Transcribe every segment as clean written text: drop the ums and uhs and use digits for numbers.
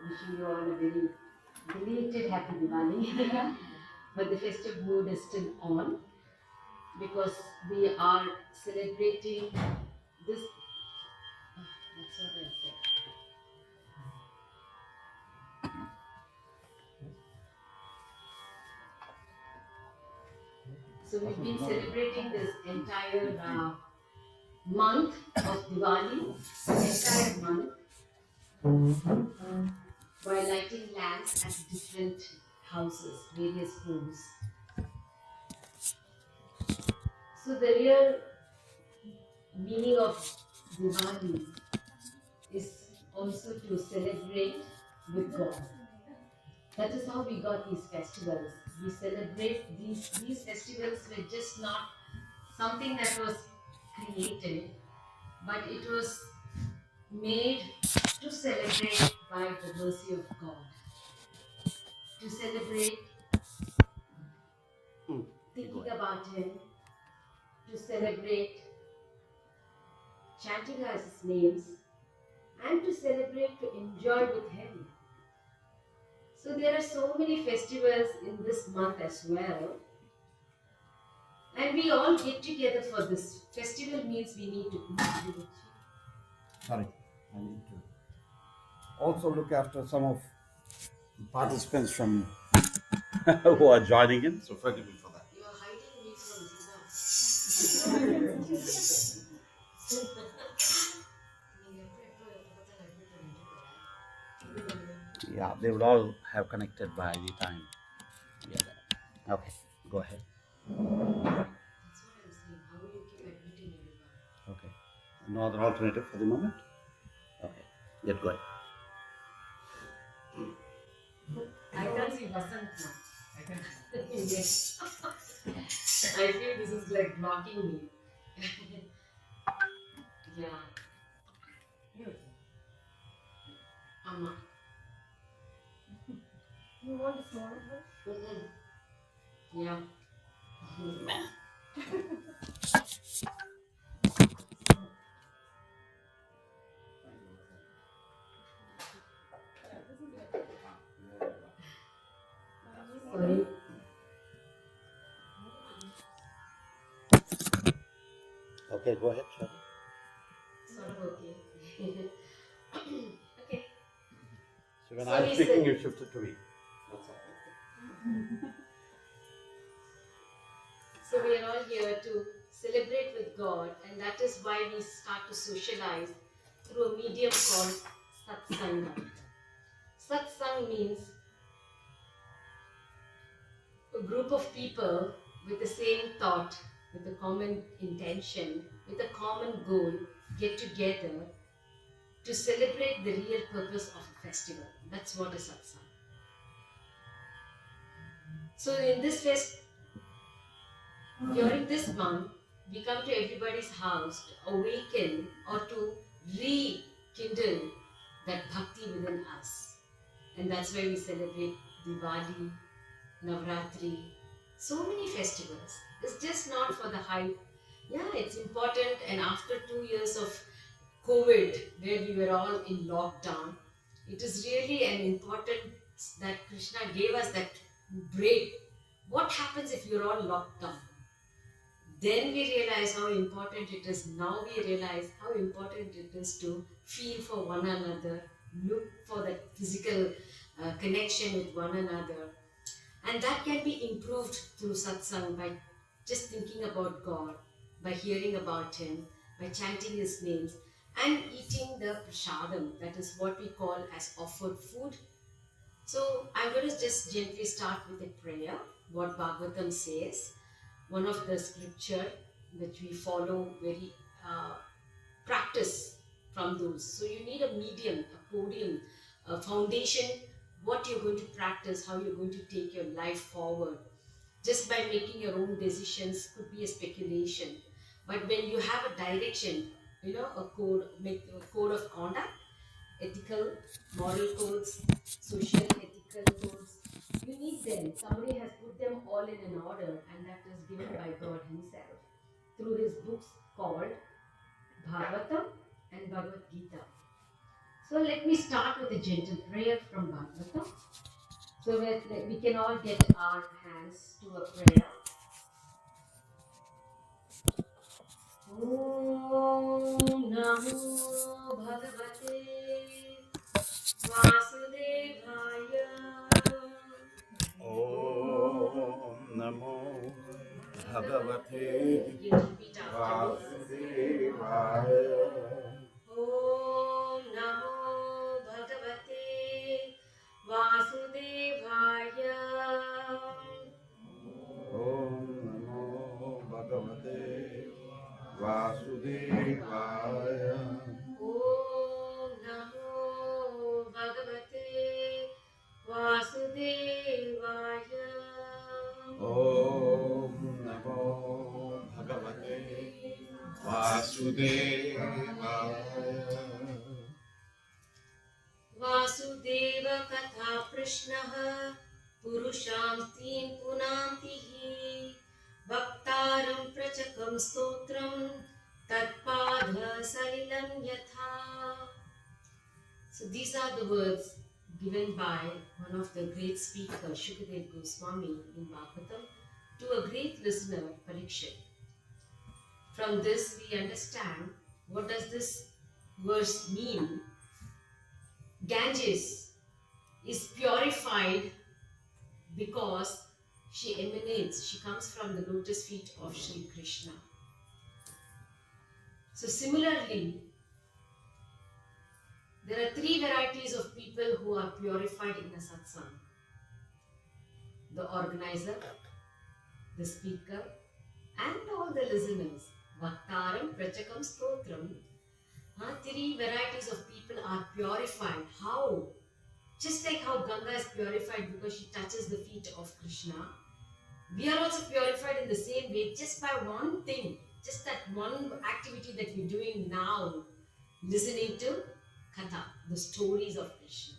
wishing you all a very belated happy Diwali. But the festive mood is still on because we are celebrating this. That's what I said. So we've been celebrating this entire month of Diwali, entire month, by lighting lamps at different houses, various homes. So the real meaning of Diwali is also to celebrate with God. That is how we got these festivals. We celebrate these festivals were just not something that was created, but it was made to celebrate by the mercy of God. To celebrate thinking about Him, to celebrate chanting His names, and to celebrate, to enjoy with Him. So there are so many festivals in this month as well. And we all get together for this. Festival means we need to eat. Sorry, I need to also look after some of the participants from who are joining in. So forgive me for that. You are hiding me from Zina. Yeah, they would all have connected by the time. Yeah. Okay, go ahead. That's what I'm saying. How will you keep admitting everyone? Okay. No other alternative for the moment? Okay. Get going. I can't see Vasant now. I can. Yes. I feel this is like blocking me. Yeah. Amma. You want a small one? Yeah. Sorry. Okay, go ahead, sir. Sort of okay. Okay. So when So I'm we speaking, said- you shifted to me. That's all. So we are all here to celebrate with God, and that is why we start to socialize through a medium called satsanga. Satsang means a group of people with the same thought, with a common intention, with a common goal, get together to celebrate the real purpose of a festival. That's what is satsang. So in this during this month, we come to everybody's house to awaken or to rekindle that bhakti within us. And that's why we celebrate Diwali, Navratri, so many festivals. It's just not for the hype. Yeah, it's important. And after 2 years of COVID, where we were all in lockdown, it is really an important that Krishna gave us that break. What happens if you're all locked down? Then we realize how important it is. Now we realize how important it is to feel for one another, look for that physical connection with one another. And that can be improved through satsang by just thinking about God, by hearing about Him, by chanting His names, and eating the prasadam, that is what we call as offered food. So I'm going to just gently start with a prayer, what Bhagavatam says, one of the scripture which we follow very practice from those. So you need a medium, a podium, a foundation, what you're going to practice, how you're going to take your life forward. Just by making your own decisions could be a speculation. But when you have a direction, a code of conduct, ethical, moral codes, social, ethical codes, you need them. Somebody has put them all in an order, and that is given by God Himself through His books called Bhagavatam and Bhagavad Gita. So let me start with a gentle prayer from Vallabha. So we can all get our hands to a prayer. Om Namo Bhagavate Vasudevaya. Om Namo Bhagavate You repeat after me. Vasudevaya. Om Namo Bhagavate Vasudevaya. Om Namo Bhagavate Vasudevaya. Om Namo Bhagavate Vasudevaya. Om Namo Bhagavate Vasudevaya. Vasudeva Katha Prishnaha Purushamtin Punamtihi Bhaktaram Prachakam Stotram Tatpadha Salilam Yatha. So these are the words given by one of the great speakers, Shukadev Goswami in Bhagavatam, to a great listener, Parikshit. From this we understand what does this verse mean. Ganges is purified because she comes from the lotus feet of Sri Krishna. So similarly, there are three varieties of people who are purified in a satsang. The organizer, the speaker, and all the listeners. Bhaktaram, Prachakam, Stotram. Three varieties of people are purified. How? Just like how Ganga is purified because she touches the feet of Krishna, we are also purified in the same way just by one thing, just that one activity that we're doing now, listening to Katha, the stories of Krishna.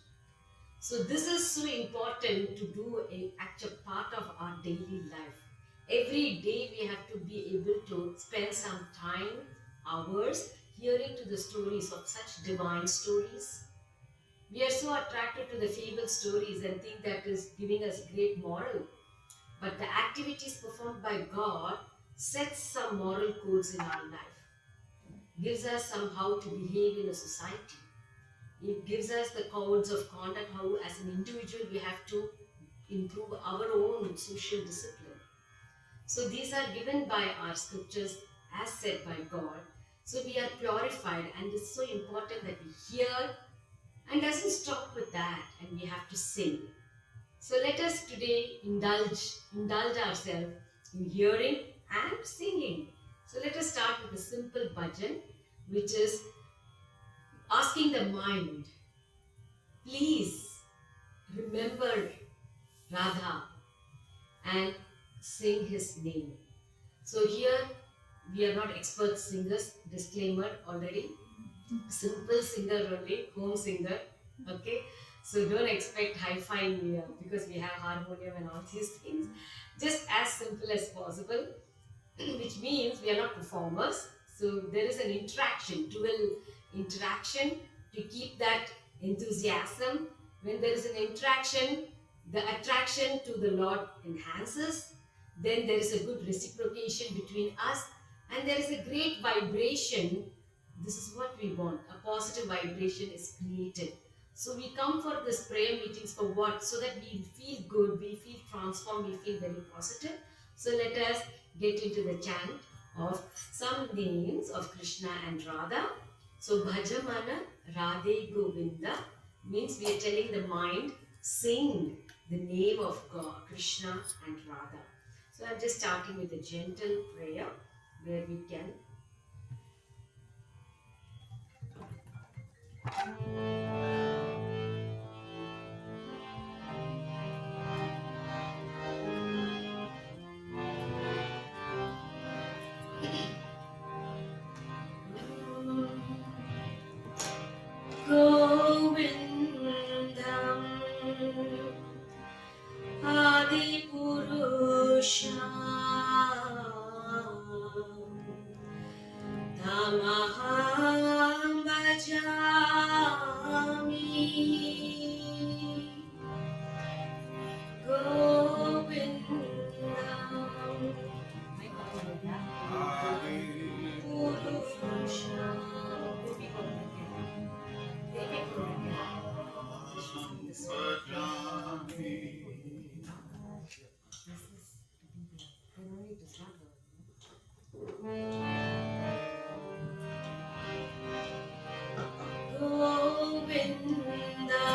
So this is so important to do an actual part of our daily life. Every day we have to be able to spend some time, hours, hearing to the stories of such divine stories. We are so attracted to the fable stories and think that is giving us great moral. But the activities performed by God sets some moral codes in our life. Gives us somehow to behave in a society. It gives us the codes of conduct, how as an individual we have to improve our own social discipline. So these are given by our scriptures as said by God. So we are purified, and it's so important that we hear and doesn't stop with that, and we have to sing. So let us today indulge ourselves in hearing and singing. So let us start with a simple bhajan, which is asking the mind, please remember Radha and sing his name. So here we are not expert singers, disclaimer already. Simple singer only, home singer, okay? So don't expect hi-fi because we have harmonium and all these things. Just as simple as possible, which means we are not performers. So there is an interaction, dual interaction to keep that enthusiasm. When there is an interaction, the attraction to the Lord enhances. Then there is a good reciprocation between us, and there is a great vibration. This is what we want. A positive vibration is created. So we come for this prayer meetings for what? So that we feel good, we feel transformed, we feel very positive. So let us get into the chant of some names of Krishna and Radha. So Bhajamana Radhe Govinda means we are telling the mind, sing the name of God, Krishna and Radha. So I'm just starting with a gentle prayer where we can Govindam Adipurusham Tamaham Bhajami this one. Govinda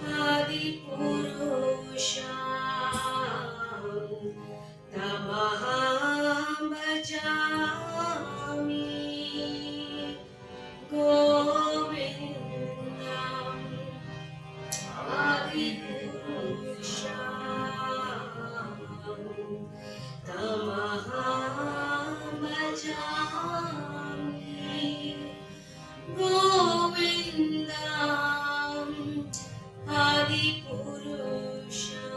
Adi Purusha Tamaham Bhajami Govindam Adi Purusha Tamaham Bhajami Govindam Adi Purusha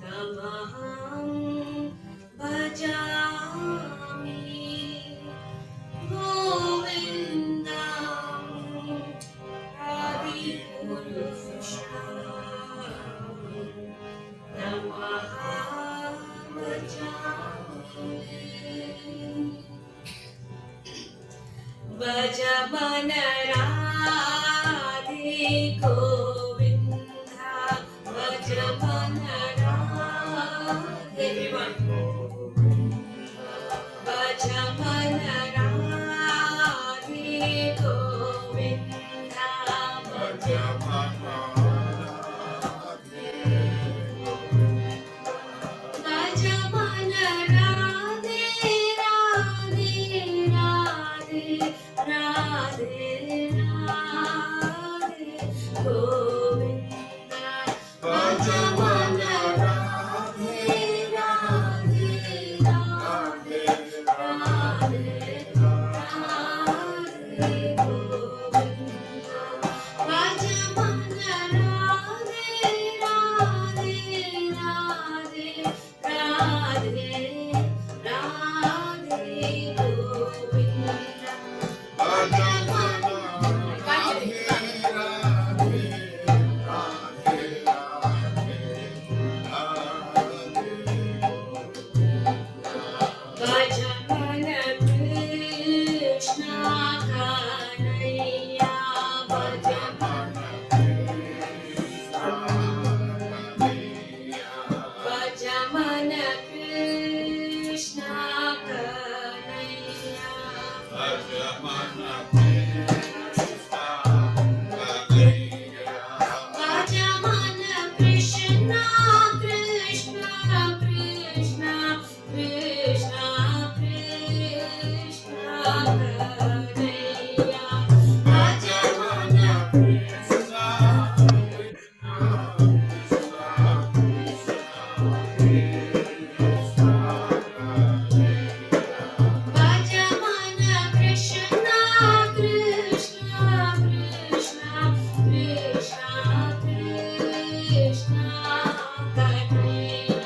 Tamaham Bhajami Govindam Adi Purusha Tamaham Bhajami Bhajamana Radhe Govinda Bhajamana Radhe everyone Bhajamana Radhe Govinda Bhajamana Bhajamana Radhe Radhe Radhe Radhe Govinda Bhajamana Radhe Radhe Radhe Radhe Govinda Bhajamana Radhe Radhe Radhe Radhe Govinda Bhajamana Krishna Kanhaiya Bhajamana Bhajamana Krishna Kanhaiya Bhajamana Bhajamana Krishna Krishna Krishna Krishna Krishna Kanhaiya Bhajamana Krishna Bhajamana Krishna Krishna Krishna Krishna Krishna Kanhaiya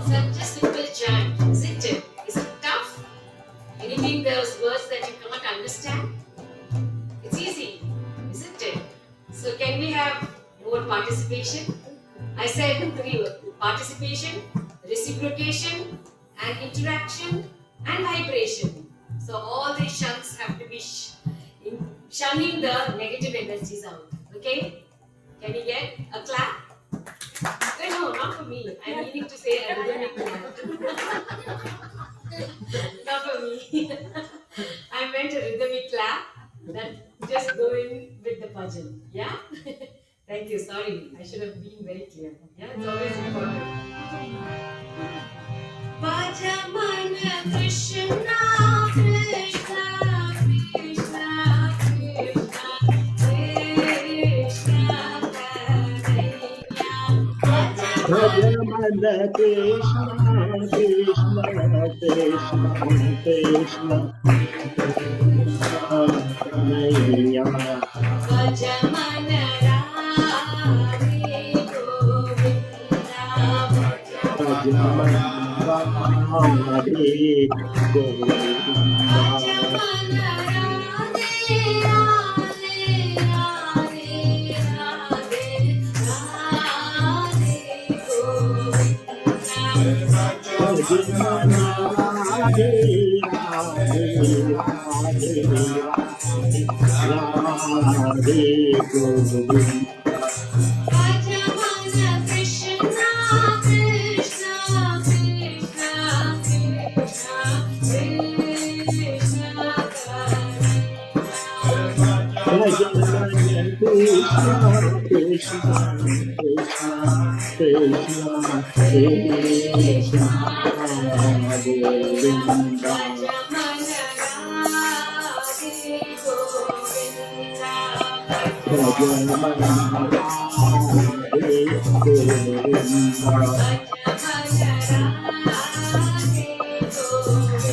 Such a simple chant, isn't it? Is it tough? Anything those words that you cannot understand? It's easy, isn't it? So can we have more participation? I said 3 words: participation, reciprocation, and interaction, and vibration. So all these shuns have to be shunning the negative energies out. Okay? Can you get a clap? No, not for me. I'm meaning to say a rhythmic clap. Not for me. I meant a rhythmic clap that just go in with the bhajan. Yeah? Thank you. Sorry. I should have been very clear. Yeah? It's always important. Bhajamana Krishna Krishna Krishna Krishna Krishna Kanhaiya Bhajamana Krishna Krishna Krishna Krishna Kanhaiya Bhajamana Radhe Govinda Bhajamana Radhe Govinda Bhajamana Radhe Radhe Radhe Radhe Yamuna Radhe Radhe Radhe Radhe Radhe Govinda. Bhajamana Krishna Krishna Krishna Krishna Krishna Bhajamana Krishna Krishna Krishna Krishna Krishna Govinda. Bhajamana Radhe Govinda.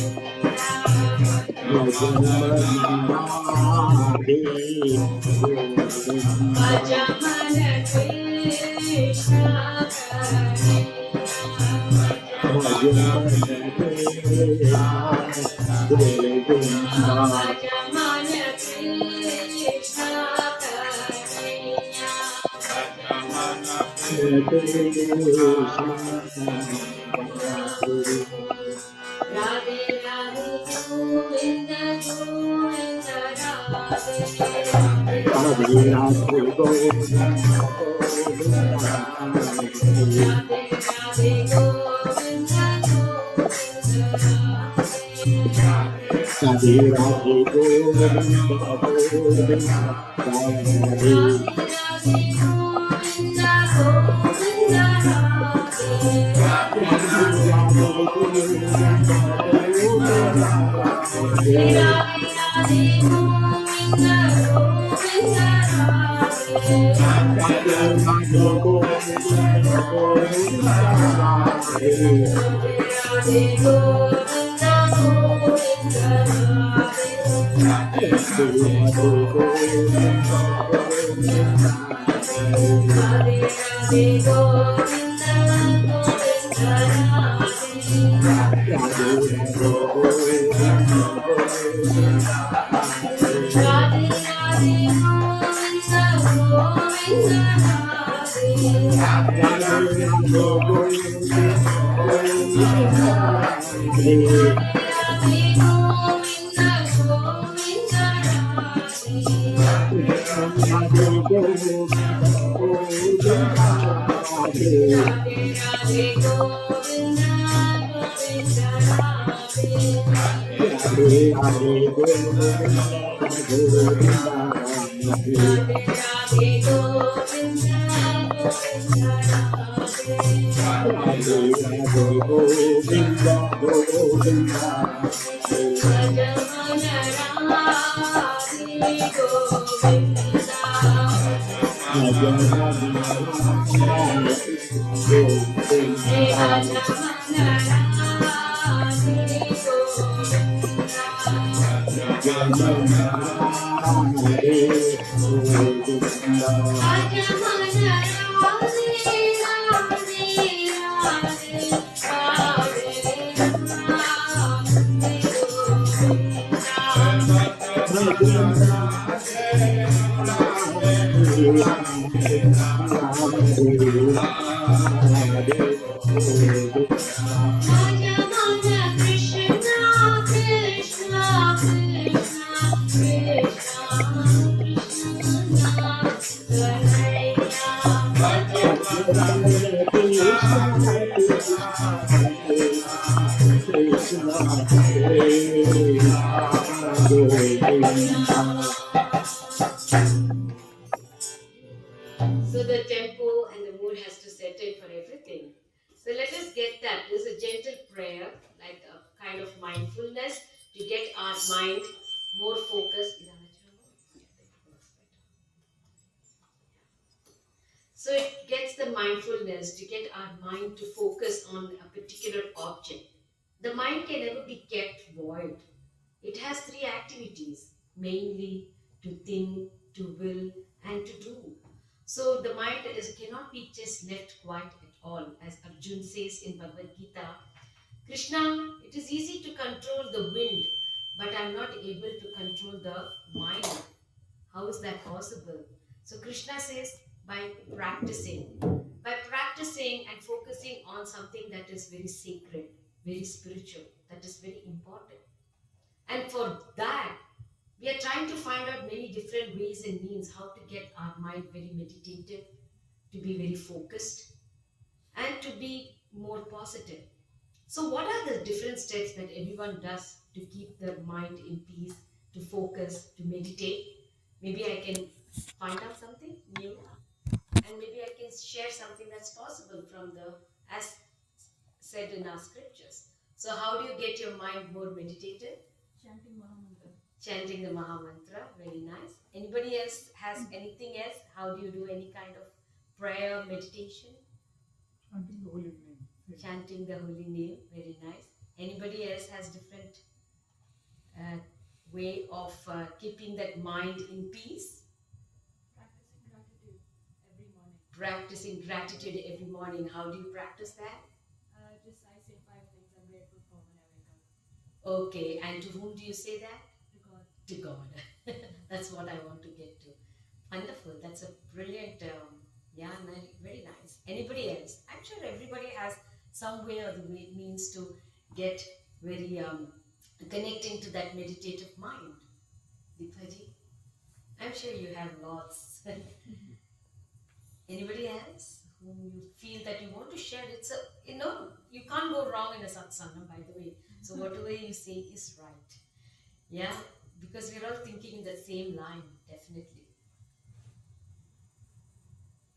Bhajamana Radhe Govinda. Bhajamana Krishna Govinda. Radhe Radhe Govinda Govinda Radhe Radhe Radhe Radhe Govinda Govinda Radhe Radhe Radhe Govinda Govinda Radhe Radhe Govinda Govinda Radhe Radhe Govinda Govinda Radhe Radhe Govinda Govinda Radhe Radhe Radhe Govinda Govinda Radhe Radhe Govinda Govinda Radhe Radhe Govinda Govinda Radhe Radhe Govinda Govinda Radhe Radhe Radhe Govinda Govinda Radhe Radhe Govinda Govinda Radhe Radhe Govinda Govinda Radhe Radhe Govinda Govinda Radhe Radhe Govinda Govinda Radhe Govinda Govinda Radhe Radhe Radhe Govinda Govinda Radhe Radhe Govinda Govinda Radhe Radhe Radhe Govinda Govinda Radhe Radhe Govinda Govinda Radhe So the tempo and the mood has to set in for everything. So let us get that. This is a gentle prayer, like a kind of mindfulness to get our mind more focused. So it gets the mindfulness to get our mind to focus on a particular object. The mind can never be kept void. It has three activities, mainly to think, to will, and to do. So the mind cannot be just left quiet at all. As Arjun says in Bhagavad Gita, Krishna, it is easy to control the wind, but I'm not able to control the mind. How is that possible? So Krishna says, by practicing and focusing on something that is very sacred. very spiritual. That is very important. And for that, we are trying to find out many different ways and means how to get our mind very meditative, to be very focused, and to be more positive. So, what are the different steps that everyone does to keep their mind in peace, to focus, to meditate? Maybe I can find out something new, and maybe I can share something that's possible from the, as said in our scriptures. So, how do you get your mind more meditative? Chanting Mahamantra. Chanting the Mahamantra, very nice. Anybody else has anything else? How do you do any kind of prayer, meditation? Chanting the holy name. Chanting the holy name, very nice. Anybody else has different way of keeping that mind in peace? Practicing gratitude every morning. Practicing gratitude every morning. How do you practice that? Just I say 5 things I'm grateful for when I wake up. Okay, and to whom do you say that? To God. To God. That's what I want to get to. Wonderful. That's a brilliant, very nice. Anybody else? I'm sure everybody has some way or the way it means to get very connecting to that meditative mind. Deepaji, I'm sure you have lots. Anybody else whom you feel that you want to share? It's a, you can't go wrong in a satsanga, by the way. So whatever you say is right. Yeah, because we're all thinking in the same line, definitely.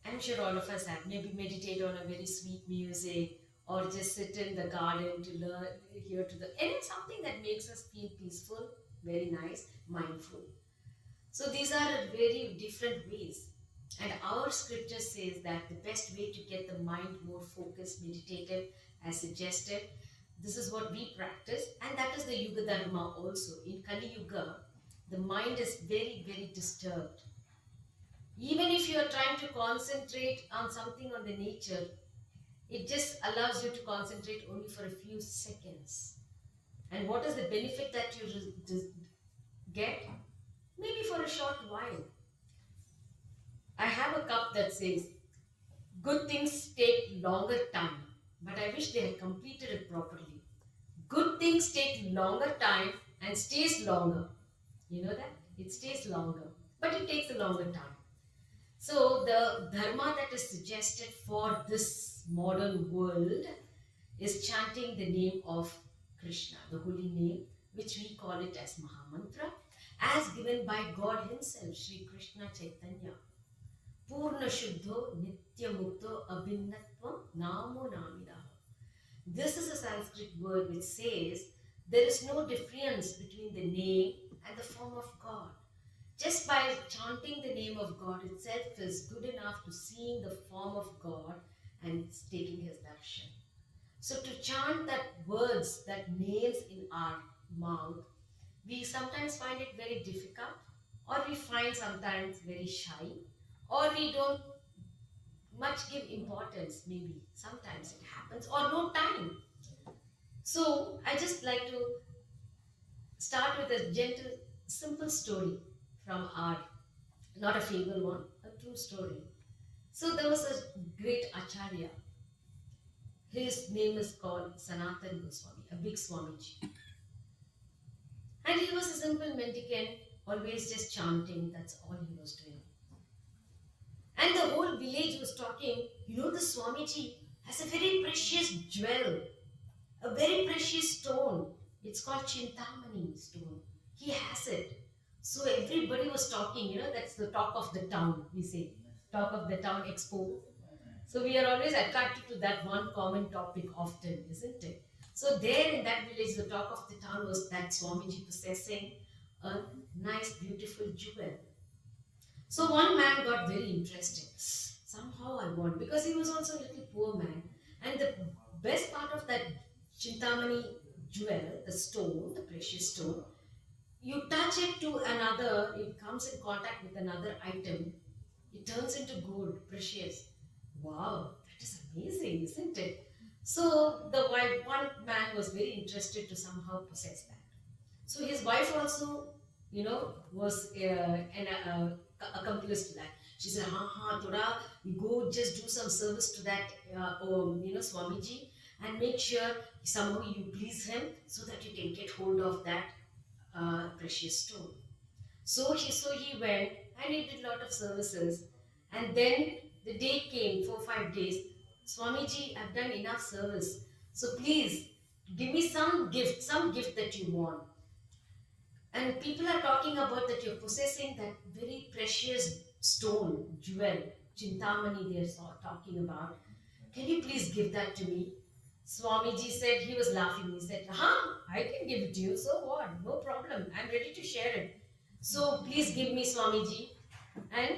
I'm sure all of us have maybe meditate on a very sweet music or just sit in the garden to learn, hear to the, and it's something that makes us feel peaceful, very nice, mindful. So these are very different ways. And our scripture says that the best way to get the mind more focused, meditative, as suggested, this is what we practice, and that is the Yuga Dharma also. In Kali Yuga, the mind is very, very disturbed. Even if you are trying to concentrate on something on the nature, it just allows you to concentrate only for a few seconds. And what is the benefit that you get? Maybe for a short while. I have a cup that says, good things take longer time, but I wish they had completed it properly. Good things take longer time and stays longer. You know that? It stays longer, but it takes a longer time. So the dharma that is suggested for this modern world is chanting the name of Krishna, the holy name, which we call it as Mahamantra, as given by God himself, Sri Krishna Chaitanya. Purna Shuddho Nitya Mukto Abhinnatvam Namo Namida. This is a Sanskrit word which says there is no difference between the name and the form of God. Just by chanting the name of God itself is good enough to seeing the form of God and taking his darshan. So to chant that words, that names in our mouth, we sometimes find it very difficult, or we find sometimes very shy, or we don't much give importance, maybe sometimes it happens, or no time. So I just like to start with a gentle, simple story from our, not a fable one, a true story. So there was a great Acharya. His name is called Sanatan Goswami, a big Swamiji. And he was a simple mendicant, always just chanting, that's all he was doing. And the whole village was talking, the Swamiji has a very precious jewel, a very precious stone. It's called Chintamani stone. He has it. So everybody was talking, that's the talk of the town, we say. Talk of the town expo. So we are always attracted to that one common topic often, isn't it? So there in that village, the talk of the town was that Swamiji possessing a nice, beautiful jewel. So one man got very interested. Somehow I want, because he was also a little poor man. And the best part of that Chintamani jewel, the stone, the precious stone, you touch it to another, it comes in contact with another item, it turns into gold, precious. Wow, that is amazing, isn't it? So the one man was very interested to somehow possess that. So his wife also, was an accomplice to that. She said, thoda, you go just do some service to that, Swamiji, and make sure somehow you please him so that you can get hold of that precious stone. So he went and he did a lot of services. And then the day came, 4 5 days. Swamiji, I've done enough service. So please give me some gift that you want. And people are talking about that you're possessing that very precious stone, jewel, Chintamani, they're talking about. Can you please give that to me? Swamiji said, he was laughing. He said, I can give it to you. So what? No problem. I'm ready to share it. So please give me, Swamiji. And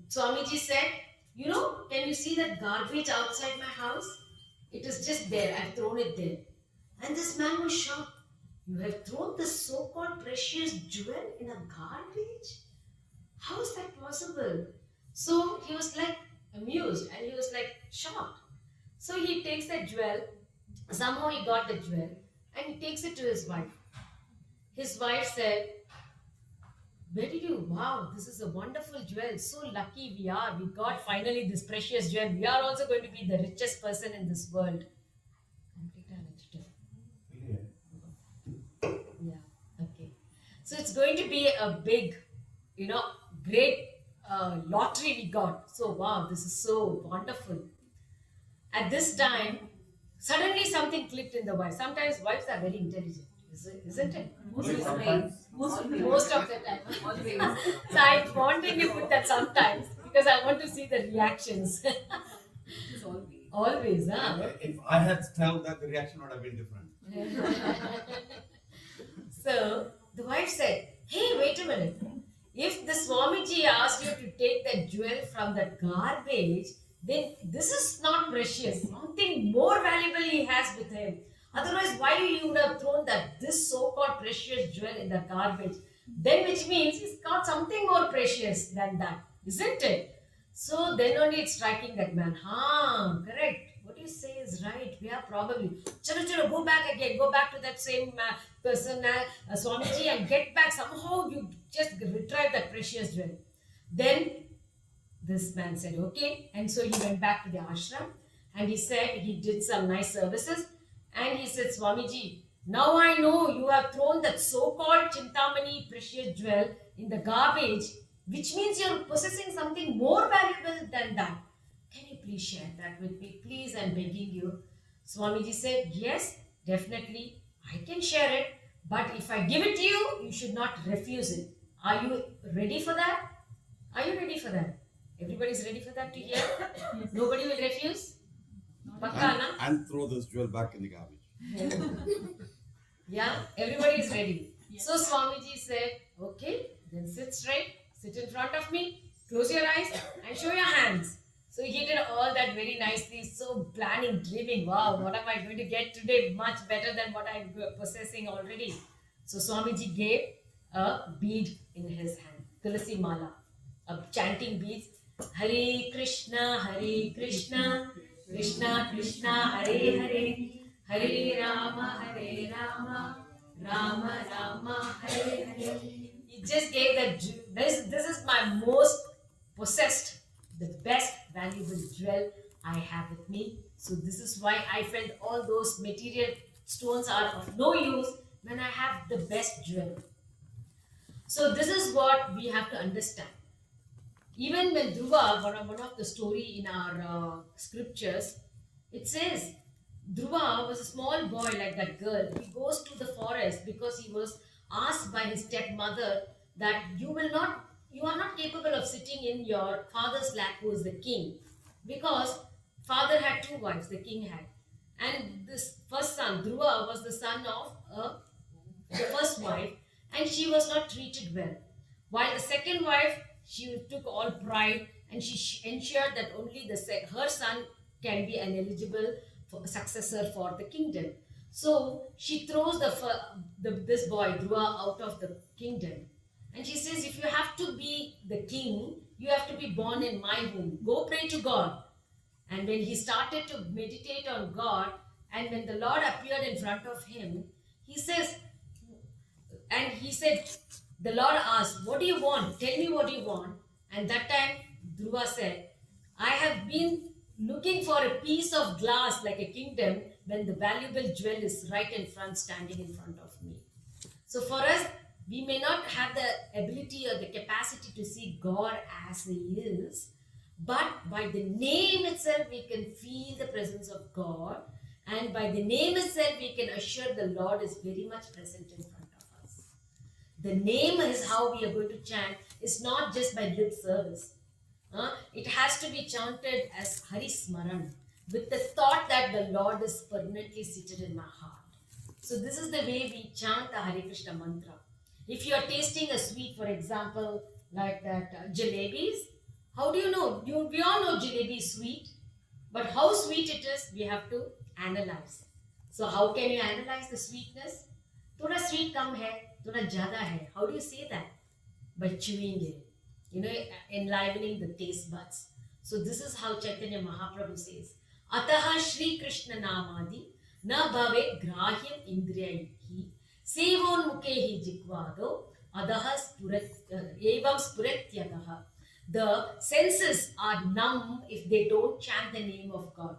Swamiji said, can you see that garbage outside my house? It is just there. I've thrown it there. And this man was shocked. You have thrown this so-called precious jewel in a garbage? How is that possible? So he was like amused and he was like shocked. So he takes that jewel. Somehow he got the jewel and he takes it to his wife. His wife said, where did you? Wow, this is a wonderful jewel. So lucky we are. We got finally this precious jewel. We are also going to be the richest person in this world. Yeah, okay. So it's going to be a big, great lottery we got. So wow, this is so wonderful. At this time, suddenly something clicked in the wife. Sometimes wives are very intelligent, isn't it? Most of the time. Most of the time. So I wanted to put that sometimes because I want to see the reactions. It's always. Always, huh? If I had told that, the reaction would have been different. So the wife said, hey, wait a minute. If the Swamiji asked you to take that jewel from that garbage, then this is not precious. Something more valuable he has with him. Otherwise, why you would have thrown this so-called precious jewel in the garbage? Then which means he's got something more precious than that, isn't it? So then only it's striking that man. Correct. What you say is right. We are probably. Chalo, go back again. Go back to that same person, Swamiji, and get back. Somehow you just retrieve that precious jewel. Then this man said, okay. And so he went back to the ashram and he said he did some nice services. And he said, Swamiji, now I know you have thrown that so-called Chintamani precious jewel in the garbage, which means you're possessing something more valuable than that. Can you please share that with me? Please, I'm begging you. Swamiji said, yes, definitely, I can share it. But if I give it to you, you should not refuse it. Are you ready for that? Are you ready for that? Everybody's ready for that to hear? Nobody will refuse? And throw this jewel back in the garbage. Yeah, everybody is ready. So Swamiji said, okay, then sit straight, sit in front of me, close your eyes and show your hands. So he did all that very nicely, so planning, dreaming, wow, what am I going to get today? Much better than what I'm possessing already. So Swamiji gave a bead in his hand, Tulasi Mala, a chanting beads, Hare Krishna, Krishna Krishna, Hare Hare, Hare Rama, Rama Rama, Hare Hare. He just gave that. This is my most possessed, the best valuable jewel I have with me. So this is why I felt all those material stones are of no use when I have the best jewel. So this is what we have to understand. Even when Dhruva, one of the story in our scriptures, it says Dhruva was a small boy like that girl. He goes to the forest because he was asked by his stepmother that you are not capable of sitting in your father's lap, who is the king, because father had 2 wives, the king had, and this first son Dhruva was the son of the first wife, and she was not treated well, while the second wife, she took all pride and she ensured that only her son can be an eligible successor for the kingdom. So she throws this boy Dhruva out of the kingdom, and she says, if you have to be the king, you have to be born in my home. Go pray to God. And when he started to meditate on God, and when the Lord appeared in front of him, he said, the Lord asked, what do you want? Tell me what you want. And that time Dhruva said, I have been looking for a piece of glass like a kingdom when the valuable jewel is right in front, standing in front of me. So for us, we may not have the ability or the capacity to see God as He is, but by the name itself, we can feel the presence of God, and by the name itself, we can assure the Lord is very much present in front of us. The name is how we are going to chant. It's not just by lip service. It has to be chanted as Hari Smaran, with the thought that the Lord is permanently seated in my heart. So this is the way we chant the Hare Krishna mantra. If you are tasting a sweet, for example, like that jalebis, how do you know? We all know jalebi is sweet, but how sweet it is, we have to analyze. So how can you analyze the sweetness? Thoda sweet kam hai, thoda jada hai. How do you say that? By chewing it, enlivening the taste buds. So this is how Chaitanya Mahaprabhu says, Ataha Shri Krishna Namadi na bhave grahyam indriyaihi sevon mukhehi jikvado adaha evam spuratyadaha. The senses are numb if they don't chant the name of God.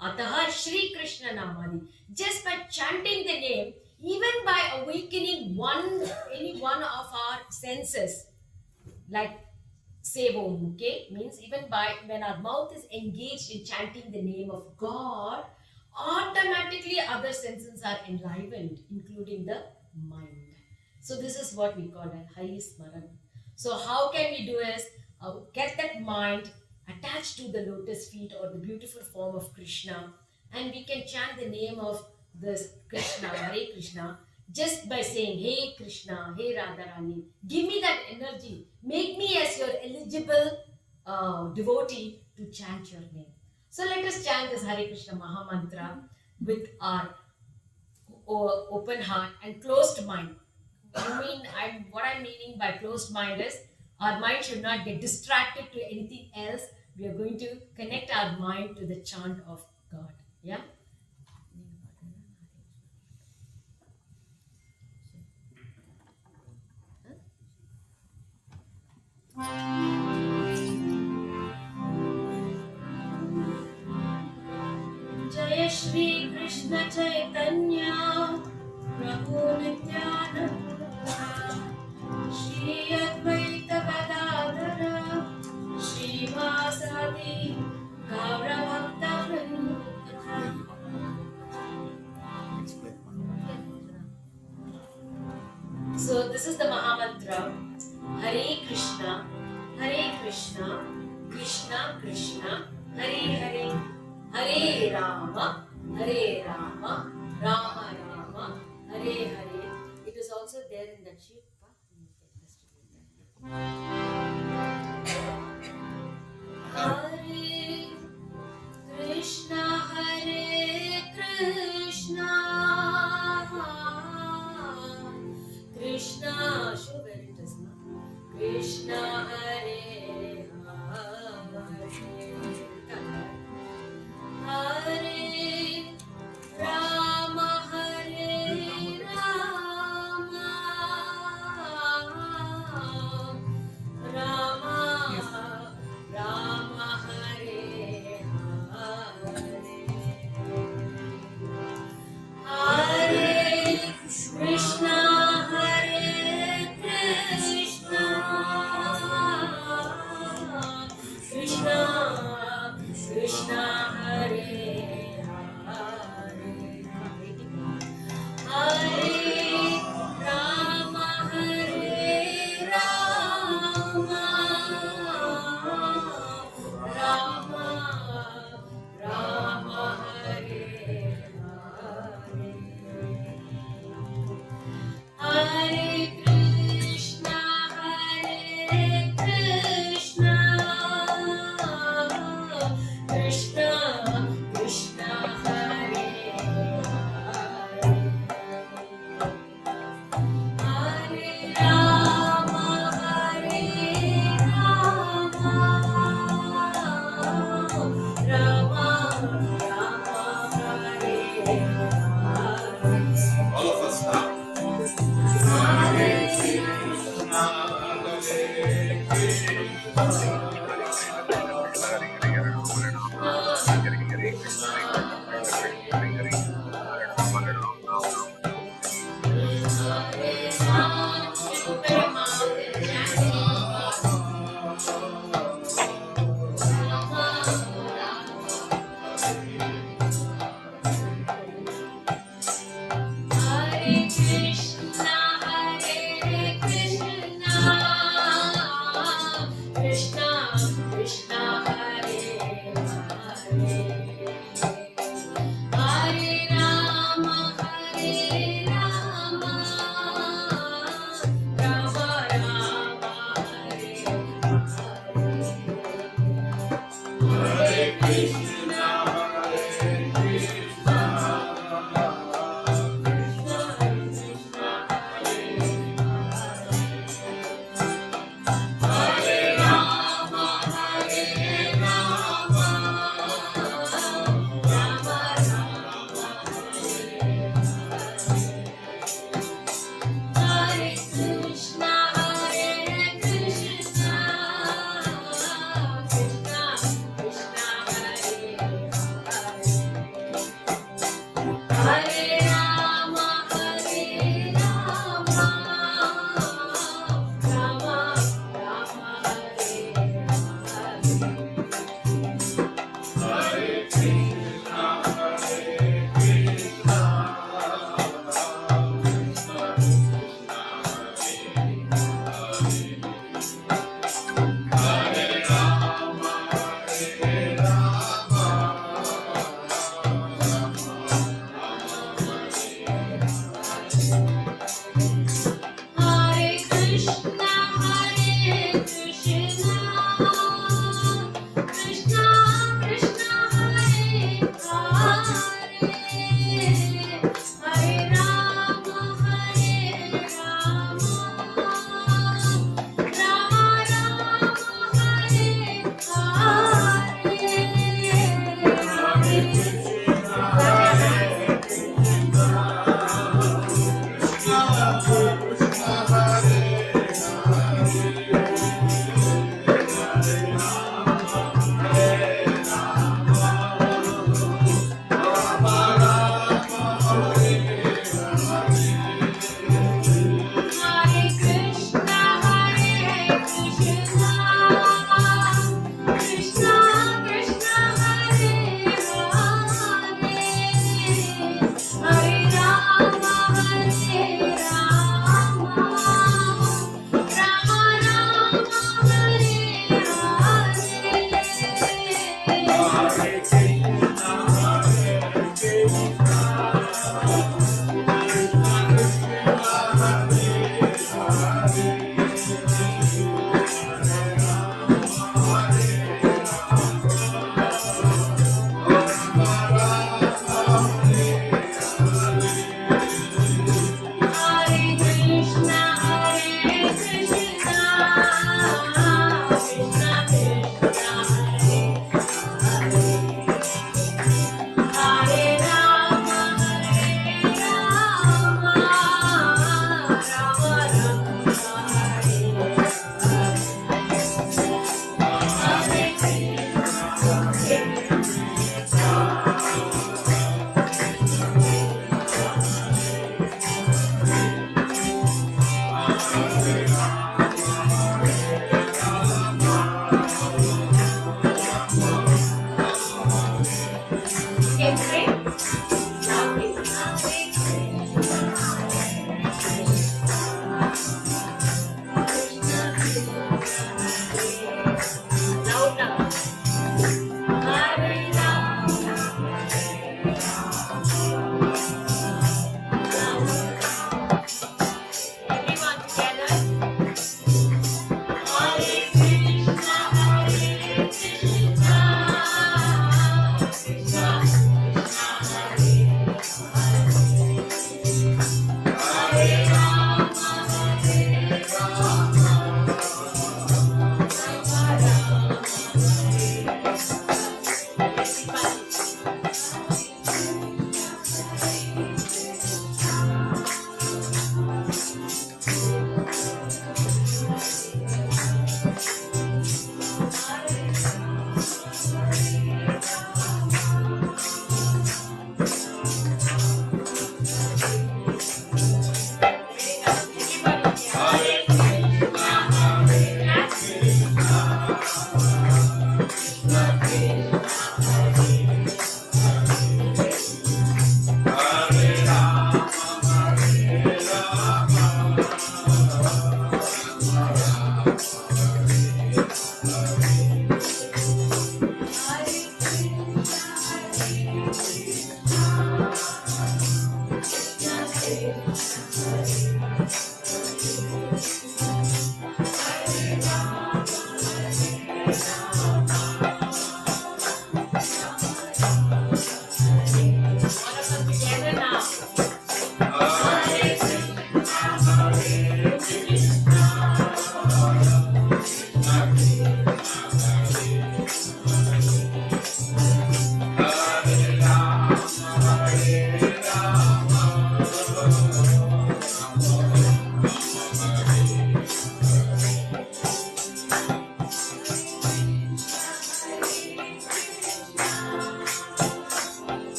Ataha Shri Krishna Namadi. Just by chanting the name, even by awakening any one of our senses, like Sevo Muke means even by when our mouth is engaged in chanting the name of God, automatically other senses are enlivened, including the mind. So this is what we call a Hari Smaran. So how can we do is get that mind attached to the lotus feet or the beautiful form of Krishna, and we can chant the name of this Krishna, Hare Krishna, just by saying, Hey Krishna, Hey Radharani, give me that energy. Make me as your eligible devotee to chant your name. So let us chant this Hare Krishna Maha Mantra with our open heart and closed mind. What I'm meaning by closed mind is our mind should not get distracted to anything else. We are going to connect our mind to the chant of God. Yeah? Jaya Shri Krishna Chaitanya Prabhu Nityananda Shri Advaita Gadadhara Shri Vasadi Gaura Bhakta Vrinda. So this is the Maha Mantra. Hare Krishna, Krishna Krishna, Hare Hare, Hare Rama, Rama Rama, Hare Hare. It is also there in that sheet. Hare Krishna, Krishna, show where it is now. Krishna Hare Hare Rama,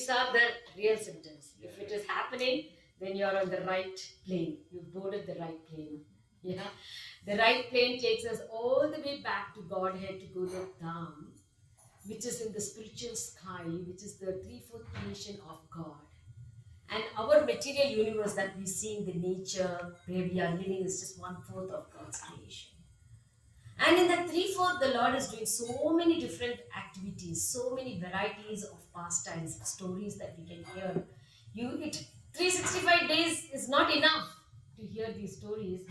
These are the real symptoms. If it is happening, then you're on the right plane. You've boarded the right plane. Yeah. The right plane takes us all the way back to Godhead, to Golok Dham, which is in the spiritual sky, which is the 3/4 creation of God. And our material universe that we see in the nature where we are living is just 1/4 of God's creation. And in the 3/4, the Lord is doing so many different activities, so many varieties of pastimes, stories that we can hear. 365 days is not enough to hear these stories.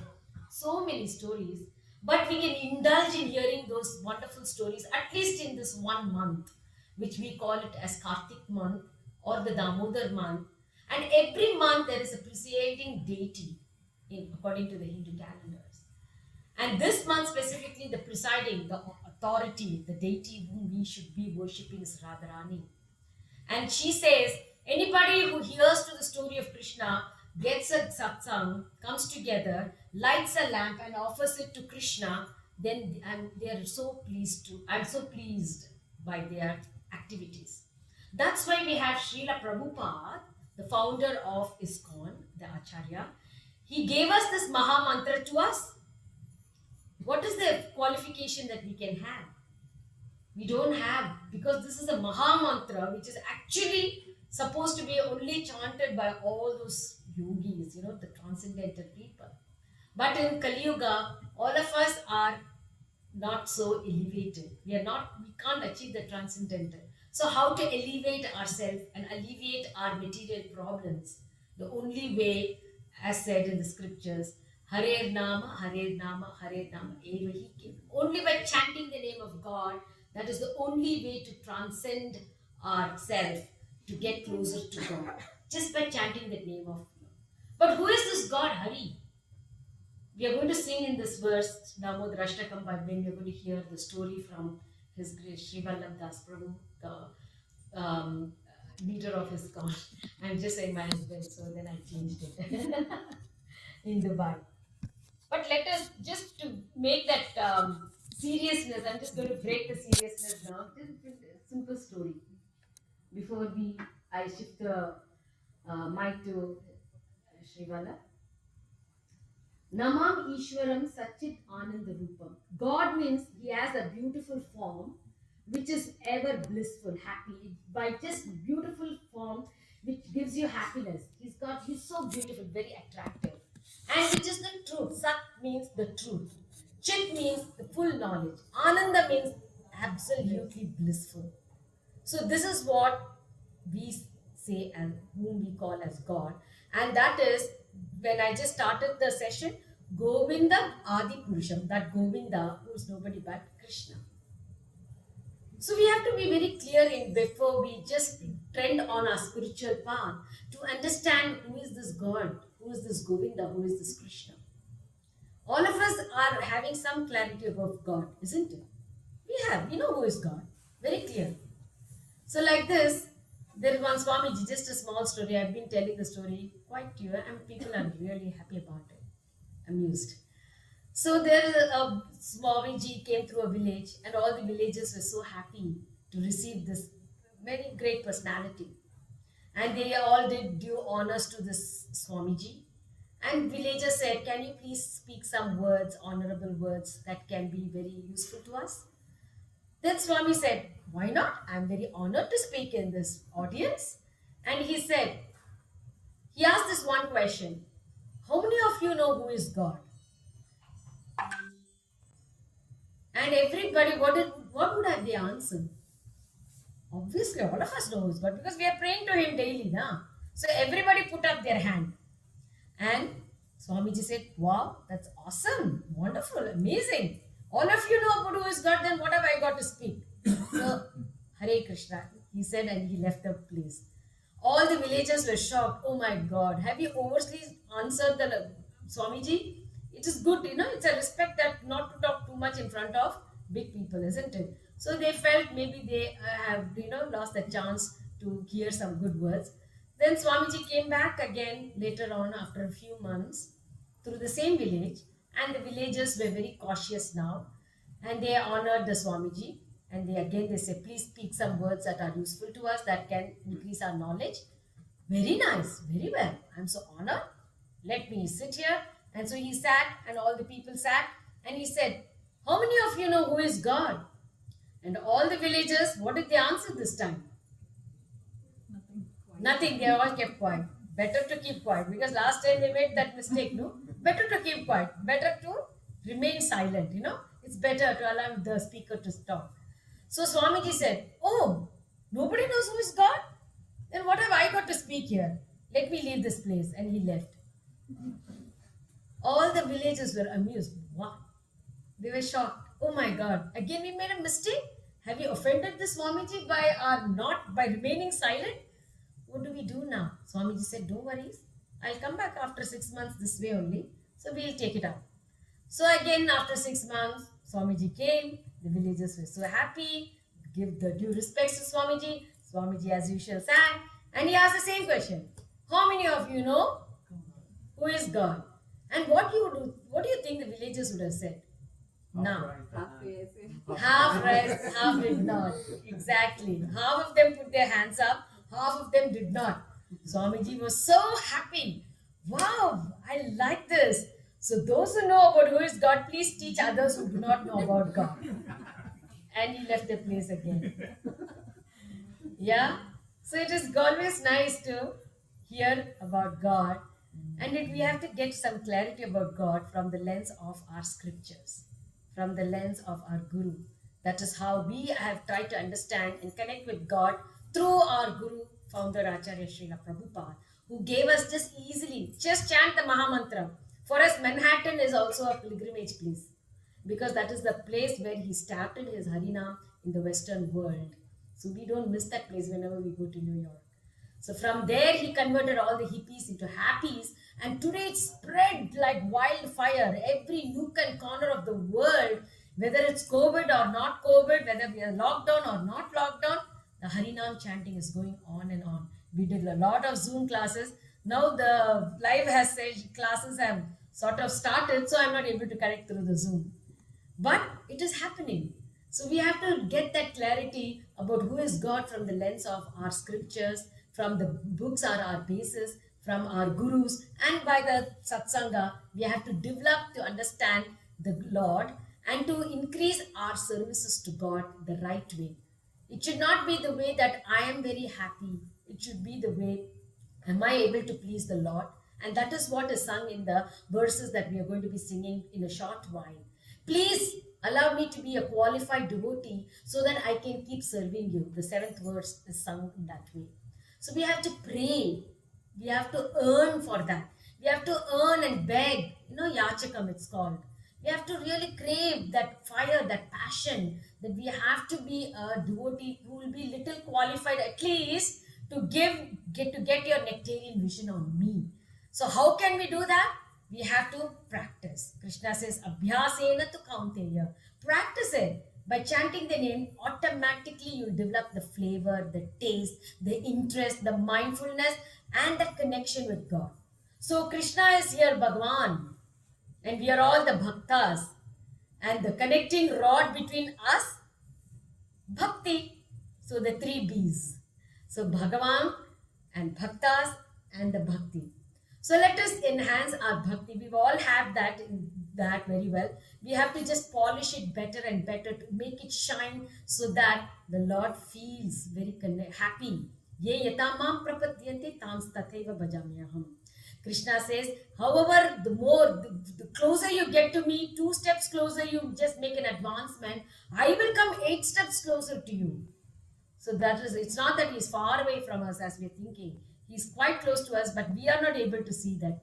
So many stories. But we can indulge in hearing those wonderful stories, at least in this 1 month, which we call it as Kartik month or the Damodar month. And every month there is a presiding deity according to the Hindu calendars. And this month specifically, the presiding, the authority, the deity whom we should be worshipping is Radharani. And she says, anybody who hears to the story of Krishna, gets a satsang, comes together, lights a lamp and offers it to Krishna, then I'm so pleased by their activities. That's why we have Srila Prabhupada, the founder of ISKCON, the Acharya. He gave us this Maha Mantra to us. What is the qualification that we can have? We don't have, because this is a Maha Mantra, which is actually supposed to be only chanted by all those yogis, the transcendental people. But in Kali Yuga, all of us are not so elevated. We can't achieve the transcendental. So how to elevate ourselves and alleviate our material problems? The only way, as said in the scriptures, Hare Nama, Hare Nama, Hare Nama, Eva Hi Kim. Only by chanting the name of God, that is the only way to transcend ourselves, to get closer to God. Just by chanting the name of God. But who is this God, Hari? We are going to sing in this verse, Namo Drashtakam, by when we are going to hear the story from His Grace Sri Vallabha Das Prabhu, the leader of his God. I'm just saying my husband, so then I changed it in Dubai. But let us, just to make that seriousness, I'm just going to break the seriousness now. Just a simple story. Before I shift the mic to Sri Vallabha. Namam Ishwaram Satchit Ananda Rupam. God means He has a beautiful form which is ever blissful, happy. By just beautiful form which gives you happiness. He's so beautiful, very attractive. And which is the truth. Sat means the truth. Chit means the full knowledge. Ananda means absolutely blissful. So this is what we say and whom we call as God. And that is, when I just started the session, Govinda Adi Purusham, that Govinda, who is nobody but Krishna. So we have to be very clear before we just trend on our spiritual path to understand who is this God, who is this Govinda, who is this Krishna. All of us are having some clarity about God, isn't it? We know who is God, very clear. So like this, there is one Swamiji, just a small story. I've been telling the story quite clear and people are really happy about it, amused. So there is a Swamiji came through a village and all the villagers were so happy to receive this very great personality. And they all did due honors to this Swamiji. And villagers said, can you please speak some words, honorable words that can be very useful to us? Then Swami said, why not? I'm very honored to speak in this audience. And he asked this one question. How many of you know who is God? And everybody, what would have they answered? Obviously, all of us know who is God because we are praying to Him daily. Nah? So everybody put up their hand. And Swamiji said, wow, that's awesome, wonderful, amazing. All of you know about who is God, then what have I got to speak? So, Hare Krishna, he said, and he left the place. All the villagers were shocked. Oh my God, have you overtly answered the Swamiji? It is good, it's a respect that not to talk too much in front of big people, isn't it? So they felt maybe they have, lost the chance to hear some good words. Then Swamiji came back again later on after a few months through the same village, and the villagers were very cautious now and they honored the Swamiji. And they say, please speak some words that are useful to us, that can increase our knowledge. Very nice, very well. I'm so honored. Let me sit here. And so he sat, and all the people sat, and he said, how many of you know who is God? And all the villagers, what did they answer this time? Nothing. They all kept quiet. Better to keep quiet, because last time they made that mistake, no? Better to keep quiet. Better to remain silent, It's better to allow the speaker to talk. So Swamiji said, oh, nobody knows who is God? Then what have I got to speak here? Let me leave this place. And he left. All the villagers were amused. What? They were shocked. Oh my God, again we made a mistake? Have you offended the Swamiji by remaining silent? What do we do now? Swamiji said, don't worry. I'll come back after 6 months this way only. So we'll take it up. So again, after 6 months, Swamiji came. The villagers were so happy. Give the due respects to Swamiji. Swamiji, as usual, sang. And he asked the same question. How many of you know who is God? And what do you think the villagers would have said? Now, half raised, half did not. Exactly. Half of them put their hands up, half of them did not. Swamiji was so happy. Wow, I like this. So those who know about who is God, please teach others who do not know about God. And he left the place again. Yeah. So it is always nice to hear about God. And we have to get some clarity about God from the lens of our scriptures, from the lens of our Guru. That is how we have tried to understand and connect with God through our Guru, founder Acharya Srila Prabhupada, who gave us just chant the Mahamantra. For us, Manhattan is also a pilgrimage place, because that is the place where he started his Harinam in the Western world. So we don't miss that place whenever we go to New York. So from there, he converted all the hippies into happies, and today it's spread like wildfire. Every nook and corner of the world, whether it's COVID or not COVID, whether we are locked down or not locked down, the Harinam chanting is going on and on. We did a lot of Zoom classes. Now the live classes have sort of started, so I'm not able to connect through the Zoom. But it is happening. So we have to get that clarity about who is God from the lens of our scriptures, from the books are our basis, from our gurus, and by the satsanga, we have to develop to understand the Lord and to increase our services to God the right way. It should not be the way that I am very happy. It should be the way, am I able to please the Lord? And that is what is sung in the verses that we are going to be singing in a short while. Please allow me to be a qualified devotee so that I can keep serving you. The 7th verse is sung in that way. So we have to pray. We have to earn for that. We have to earn and beg. Yachakam it's called. We have to really crave that fire, that passion, that we have to be a devotee who will be little qualified at least to get your nectarian vision on me. So how can we do that? We have to practice. Krishna says, Abhyasena tu kaunteya. Practice it. By chanting the name, automatically you'll develop the flavor, the taste, the interest, the mindfulness, and that connection with God. So Krishna is here, Bhagwan, and we are all the bhaktas. And the connecting rod between us, bhakti. So the 3 B's. So Bhagavan and bhaktas and the bhakti. So let us enhance our bhakti. We all have that very well. We have to just polish it better and better to make it shine so that the Lord feels very happy. Ye yatamam prapadyante tams tathaiva bhajamyaham. Krishna says, however, the closer you get to me, 2 steps closer, you just make an advancement, I will come 8 steps closer to you. So it's not that he's far away from us as we're thinking. He's quite close to us, but we are not able to see that.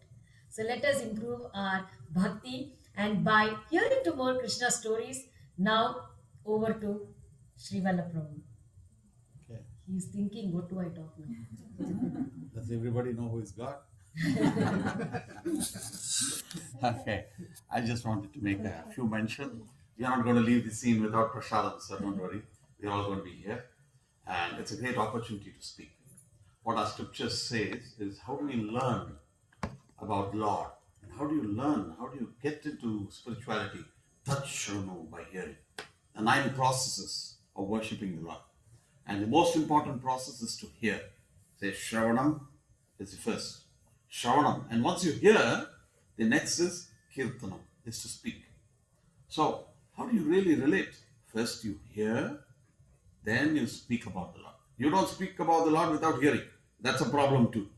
So let us improve our bhakti. And by hearing to more Krishna stories, now over to Sri Vallabha. Okay. He's thinking, what do I talk now? Does everybody know who is God? Okay. I just wanted to make a few mentions. We are not going to leave the scene without prasadam, so don't worry. We're all going to be here. And it's a great opportunity to speak. What our scripture says is, how do we learn about Lord? And how do you learn? How do you get into spirituality? Touch or know by hearing. The 9 processes of worshipping the Lord. And the most important process is to hear. Say, Shravanam is the first. Shravanam. And once you hear, the next is Kirtanam, is to speak. So, how do you really relate? First you hear, then you speak about the Lord. You don't speak about the Lord without hearing. That's a problem too.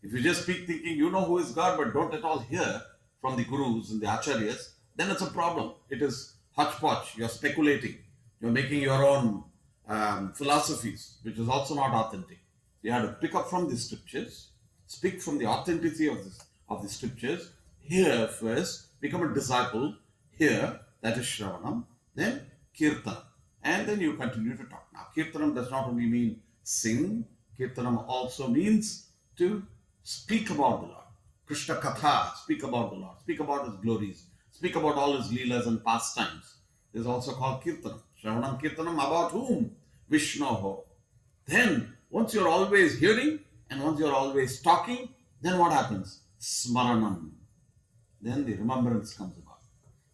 If you just speak thinking you know who is God but don't at all hear from the gurus and the acharyas, then it's a problem. It is hodgepodge. You're speculating. You're making your own philosophies, which is also not authentic. You have to pick up from the scriptures, speak from the authenticity of the scriptures, hear first, become a disciple, hear, that is Shravanam, then Kirtanam. And then you continue to talk. Now, Kirtanam does not only mean sing, Kirtanam also means to speak about the Lord. Krishna Katha, speak about the Lord, speak about His glories, speak about all His leelas and pastimes. This is also called Kirtanam. Shravanam Kirtanam, about whom? Vishnoho. Then, once you're always hearing and once you're always talking, then what happens? Smaranam. Then the remembrance comes about.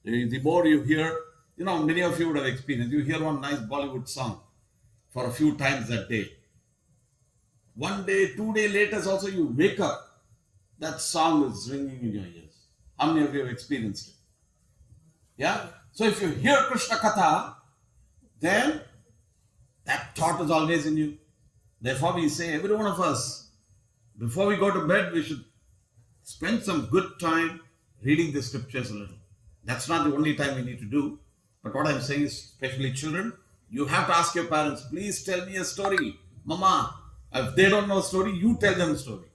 The more you hear, many of you would have experienced, you hear one nice Bollywood song for a few times that day. 1 day, 2 days later also you wake up, that song is ringing in your ears. How many of you have experienced it? Yeah? So if you hear Krishna Katha, then that thought is always in you. Therefore we say, every one of us, before we go to bed, we should spend some good time reading the scriptures a little. That's not the only time we need to do. But what I'm saying is, especially children, you have to ask your parents, please tell me a story. Mama, if they don't know a story, you tell them a story.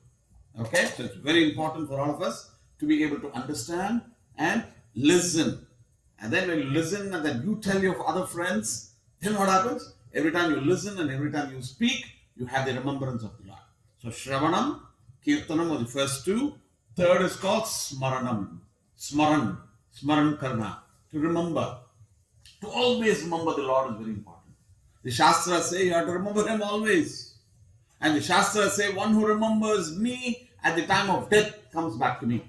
Okay? So it's very important for all of us to be able to understand and listen. And then when you listen and then you tell your other friends, then what happens? Every time you listen and every time you speak, you have the remembrance of the Lord. So Shravanam, Kirtanam are the first two. Third is called Smaranam. Smaran Karna. To remember. To always remember the Lord is very important. The Shastras say you have to remember Him always. And the Shastras say one who remembers me at the time of death comes back to me.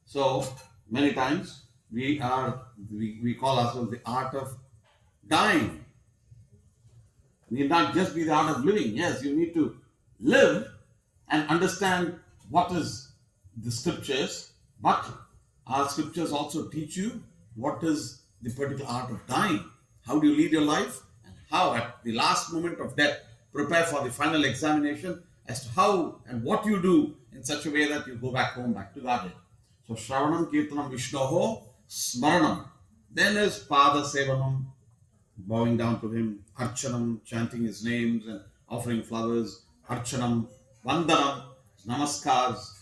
So many times we call ourselves the art of dying. It need not just be the art of living. Yes, you need to live and understand what is the scriptures, but our scriptures also teach you what is the particular art of dying. How do you lead your life, and how at the last moment of death prepare for the final examination as to how and what you do in such a way that you go back home, back to Godhead. So Shravanam, Kirtanam, Vishnoho, Smaranam. Then is Pada Sevanam, bowing down to Him, Archanam, chanting His names and offering flowers, Archanam, Vandanam, Namaskars,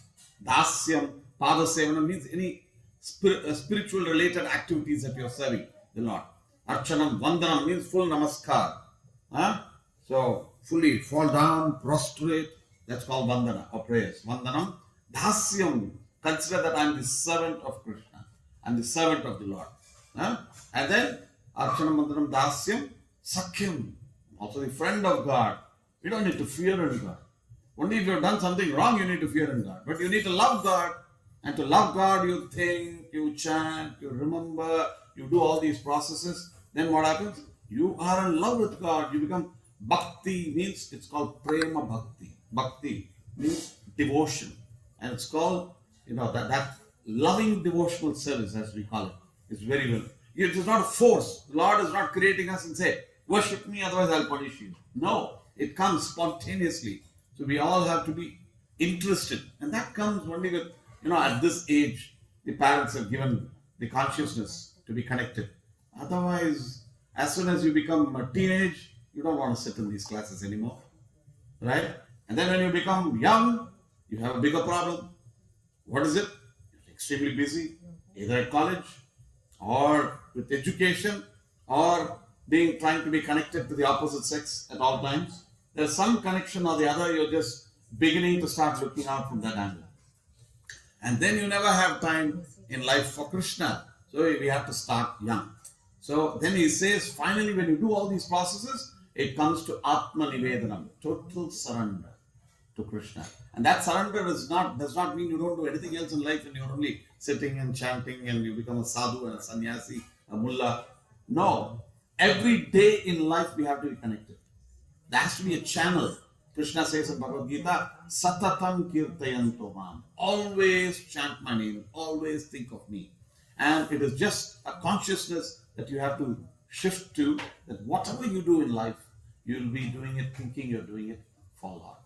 Dasyam, Pada Sevanam means any spiritual related activities that you are serving the Lord. Archanam, Vandanam means full Namaskar. So fully fall down, prostrate, that's called Vandana or prayers. Vandanam, Dasyam, consider that I am the servant of Krishna. I am the servant of the Lord. And then Archanam, Vandanam, Dasyam, Sakyam, also the friend of God. You don't need to fear in God. Only if you have done something wrong, you need to fear in God. But you need to love God. And to love God, you think, you chant, you remember, you do all these processes. Then what happens? You are in love with God. You become bhakti, means it's called prema bhakti. Bhakti means devotion. And it's called, that loving devotional service, as we call it, is very well. It is not a force. The Lord is not creating us and say, worship me, otherwise I'll punish you. No, it comes spontaneously. So we all have to be interested. And that comes only with, at this age, the parents have given the consciousness to be connected. Otherwise, as soon as you become a teenage, you don't want to sit in these classes anymore. Right? And then when you become young, you have a bigger problem. What is it? You're extremely busy, either at college or with education or trying to be connected to the opposite sex at all times. There's some connection or the other, you're just beginning to start looking out from that angle. And then you never have time in life for Krishna. So we have to start young. So then he says, finally, when you do all these processes, it comes to Atma Nivedanam, total surrender to Krishna. And that surrender does not mean you don't do anything else in life and you're only sitting and chanting and you become a sadhu and a sannyasi, a mullah. No. Every day in life we have to be connected. There has to be a channel. Krishna says in Bhagavad Gita, Satatam Kirtayanto Mam. Always chant my name, always think of me. And it is just a consciousness that you have to shift to, that whatever you do in life, you'll be doing it thinking you're doing it for Lord.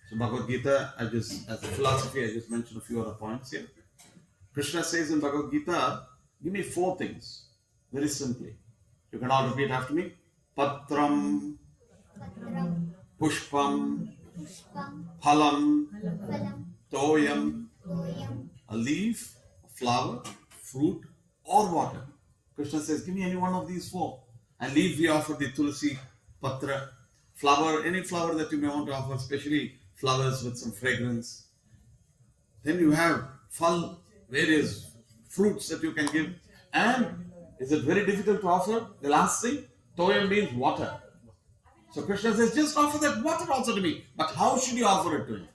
So Bhagavad Gita, as a philosophy, I just mentioned a few other points here. Krishna says in Bhagavad Gita, give me 4 things, very simply. You can all repeat after me. Patram, Pushpam, Phalam, Toyam, a leaf, a flower, fruit, or water. Krishna says, give me any one of these 4. And leaf we offer the Tulsi, Patra, flower, any flower that you may want to offer, especially flowers with some fragrance. Then you have phal, various fruits that you can give. And is it very difficult to offer? The last thing, Toyam means water. So Krishna says, just offer that water also to me. But how should you offer it to him?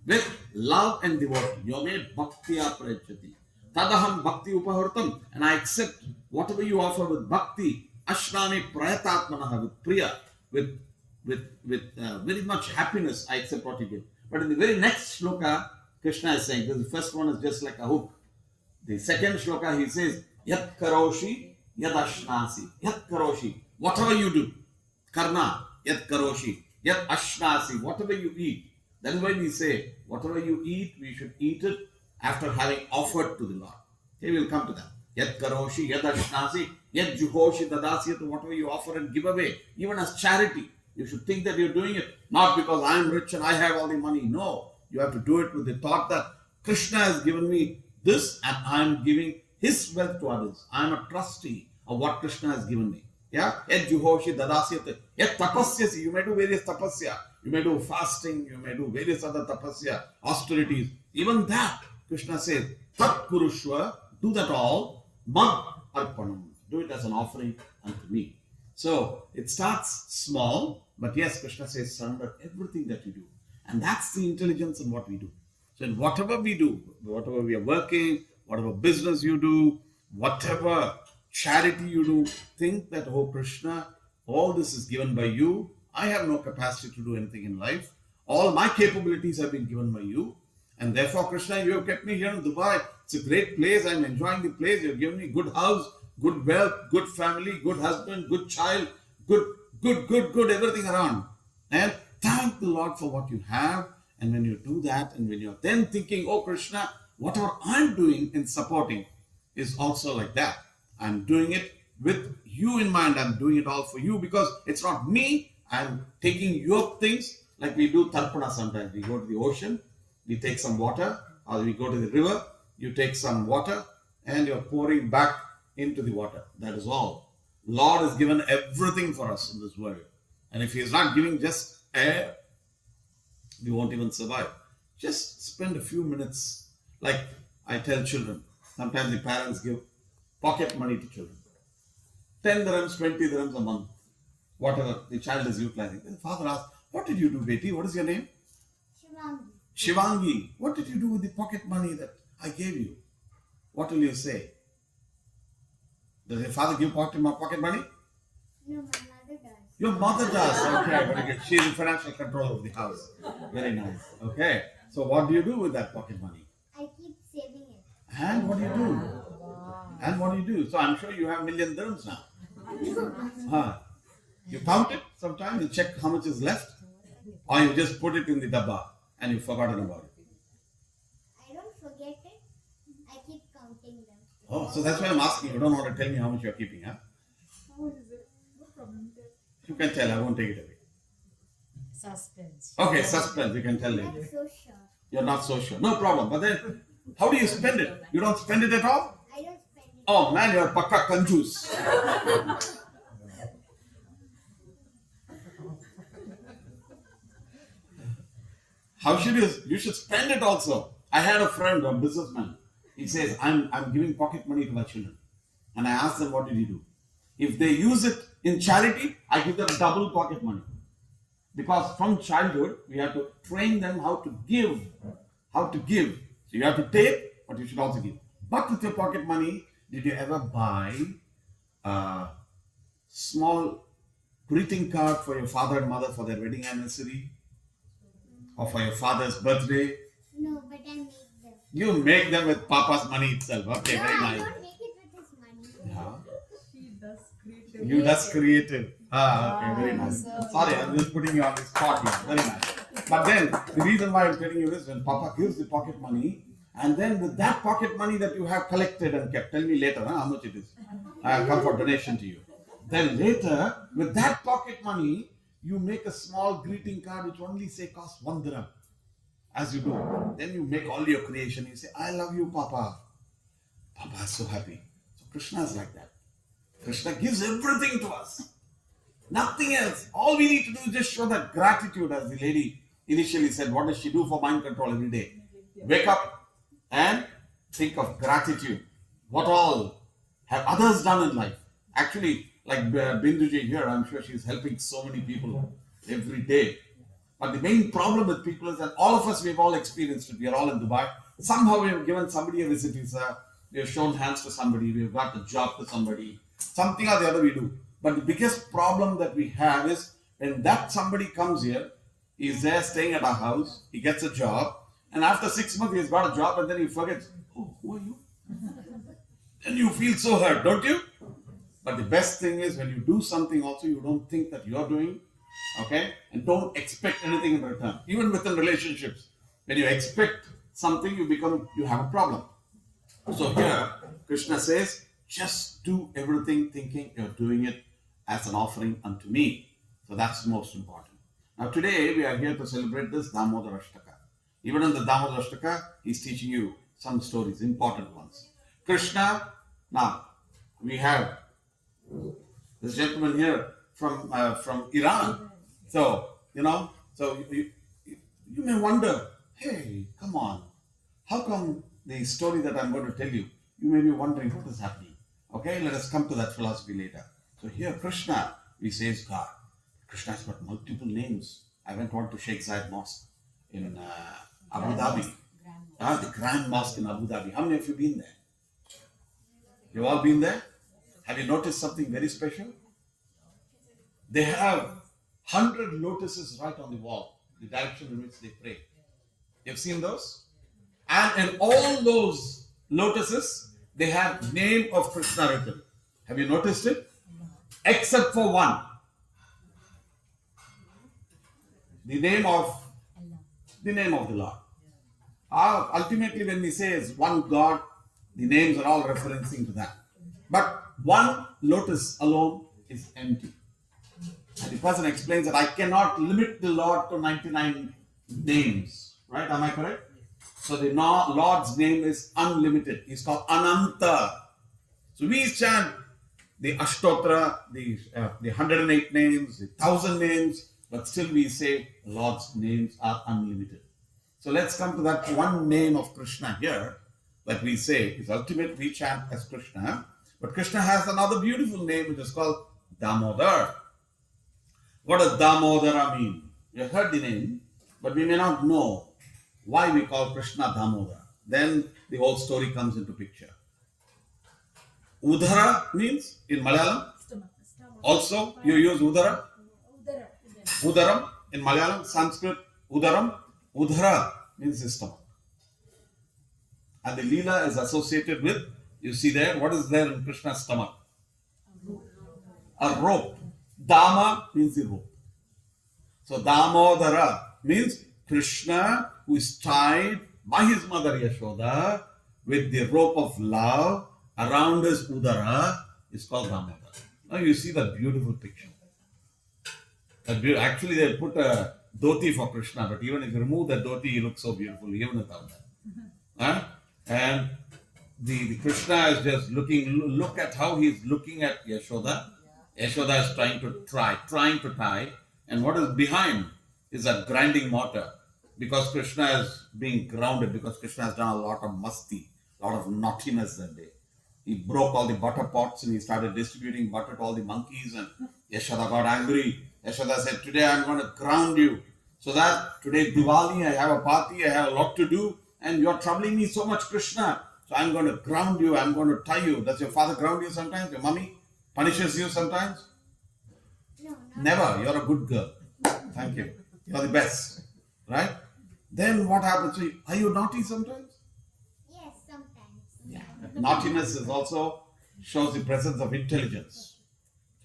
With love and devotion. Yome bhaktiya prajyati. Tadaham bhakti upahurtam. And I accept whatever you offer with bhakti. Ashrami prayatatmanaha, with priya, with very much happiness, I accept what you give. But in the very next shloka, Krishna is saying, the first one is just like a hook. The second shloka, he says, Yat karoshi, yad ashnasi. Yat karoshi, whatever you do. Karna, yat karoshi, yat ashnasi, whatever you eat. That is why we say, whatever you eat, we should eat it after having offered to the Lord. Okay, we'll come to that. Yat karoshi, yat ashnasi, yat juhoshi dadasya, whatever you offer and give away, even as charity. You should think that you're doing it not because I'm rich and I have all the money. No, you have to do it with the thought that Krishna has given me this and I'm giving his wealth to others. I'm a trustee of what Krishna has given me. Yeah? Yat juhoshi dadasyate. Yat tapasyasi. You may do various tapasya. You may do fasting. You may do various other tapasya, austerities. Even that, Krishna says, tat kurushva, do that all. Mad arpanam. Do it as an offering unto me. So it starts small, but yes, Krishna says surrender everything that you do. And that's the intelligence in what we do. So in whatever we do, whatever we are working, whatever business you do, whatever charity you do, think that, oh Krishna, all this is given by you. I have no capacity to do anything in life. All my capabilities have been given by you. And therefore, Krishna, you have kept me here in Dubai. It's a great place. I'm enjoying the place. You've given me good house, good wealth, good family, good husband, good child, good, everything around. And thank the Lord for what you have. And when you do that, and when you're then thinking, oh Krishna, whatever I'm doing in supporting is also like that. I'm doing it with you in mind. I'm doing it all for you because it's not me. I'm taking your things like we do tarpana sometimes. We go to the ocean, we take some water, or we go to the river, you take some water, and you're pouring back into the water. That is all. Lord has given everything for us in this world. And if He is not giving just air, we won't even survive. Just spend a few minutes. Like I tell children, sometimes the parents give pocket money to children. 10 dirhams, 20 dirhams a month. Whatever the child is utilizing. The father asks, what did you do, Beti? What is your name? Shivangi. What did you do with the pocket money that I gave you? What will you say? Does your father give pocket money? No, my mother does. Your mother does. Okay, very good. She's in financial control of the house. Very nice. Okay. So what do you do with that pocket money? I keep saving it. And what do you do? And what do you do? So I'm sure you have million dirhams now. You count it sometimes, you check how much is left, or you just put it in the dabba and you've forgotten about it. I don't forget it. I keep counting them. Oh, so that's why I'm asking. You don't want to tell me how much you're keeping, huh? How is it? No problem. You can tell, I won't take it away. Suspense. Okay, suspense, you can tell I'm later. not so sure. You're not so sure. No problem. But then, how do you spend it? You don't spend it at all? I don't spend it. Oh man, you're pakka kanjus. How should you should spend it also. I had a friend, a businessman. He says, I'm giving pocket money to my children. And I ask them, what did you do? If they use it in charity, I give them double pocket money. Because from childhood, we have to train them how to give. How to give. So you have to take, but you should also give. But with your pocket money, did you ever buy small greeting card for your father and mother for their wedding anniversary or for your father's birthday? No, but I make them. You make them with Papa's money itself. Okay, No, very I nice. don't make it with his money. Yeah. She does creative. You just creative. Okay, very nice. Sorry, I'm just putting you on the spot here. Very nice. But then, the reason why I'm telling you this, when Papa gives the pocket money, and then with that pocket money that you have collected and kept, tell me later how much it is. I'll come for donation to you. Then later, with that pocket money, you make a small greeting card which only say costs 1 dirham. As you do. Then you make all your creation. You say, I love you, Papa. Papa is so happy. So Krishna is like that. Krishna gives everything to us. Nothing else. All we need to do is just show that gratitude, as the lady initially said. What does she do for mind control every day? Wake up and think of gratitude. What all have others done in life? Actually, like Binduji here, I'm sure she's helping so many people every day. But the main problem with people is that all of us, we've all experienced it. We are all in Dubai. Somehow we have given somebody a visit visa. We have shown hands to somebody. We have got a job to somebody. Something or the other we do. But the biggest problem that we have is when that somebody comes here, he's there staying at our house, he gets a job, and after 6 months he's got a job and then he forgets, oh, who are you? Then you feel so hurt, don't you? But the best thing is when you do something also, you don't think that you're doing, okay? And don't expect anything in return. Even within relationships, when you expect something, you have a problem. So here, Krishna says, just do everything thinking you're doing it as an offering unto me. So that's most important. Now today, we are here to celebrate this Damodar Ashtaka. Even in the Damodar Ashtaka, he's teaching you some stories, important ones. Krishna, now, we have this gentleman here from Iran. So, you may wonder, hey, come on, how come the story that I'm going to tell you, you may be wondering what is happening. Okay, let us come to that philosophy later. So here, Krishna, we say is God. Krishna has got multiple names. I went on to Sheikh Zayed Mosque in Abu Dhabi. The Grand Mosque in Abu Dhabi. How many of you been there? You've all been there? Have you noticed something very special? They have 100 lotuses right on the wall, the direction in which they pray. You've seen those? And in all those lotuses, they have name of Krishna written. Have you noticed it? Except for one. The name of the Lord. Ultimately, when we say is one God, the names are all referencing to that. But one lotus alone is empty. And the person explains that I cannot limit the Lord to 99 names. Right? Am I correct? So the Lord's name is unlimited. He's called Ananta. So we chant the Ashtotra, the 108 names, the 1,000 names, but still we say Lord's names are unlimited. So let's come to that one name of Krishna here that we say is ultimate. We chant as Krishna. But Krishna has another beautiful name which is called Damodar. What does Damodara mean? We have heard the name, but we may not know why we call Krishna Damodar. Then the whole story comes into picture. Udhara means in Malayalam. Also, you use Udhara. Udaram in Malayalam, Sanskrit, Udaram. Udhara means the stomach. And the Leela is associated with, you see there, what is there in Krishna's stomach? A rope. Dama means the rope. So Damodara means Krishna who is tied by his mother Yashoda with the rope of love around his Udara is called Damodar. Now you see that beautiful picture. Actually, they put a dhoti for Krishna, but even if you remove that dhoti, he looks so beautiful, even without that. And the Krishna is just look at how he's looking at Yashoda. Yashoda is trying to tie, and what is behind is a grinding mortar, because Krishna is being grounded, because Krishna has done a lot of masti, a lot of naughtiness that day. He broke all the butter pots and he started distributing butter to all the monkeys, and Yashoda got angry. Yashoda said, today I'm going to ground you, so that today Diwali, I have a party, I have a lot to do, and you're troubling me so much, Krishna. So I'm going to ground you, I'm going to tie you. Does your father ground you sometimes? Your mummy punishes you sometimes? Never. You're a good girl. Thank you. You're the best. Right? Then what happens to you? Are you naughty sometimes? Yes, sometimes. Yeah. Naughtiness is also shows the presence of intelligence.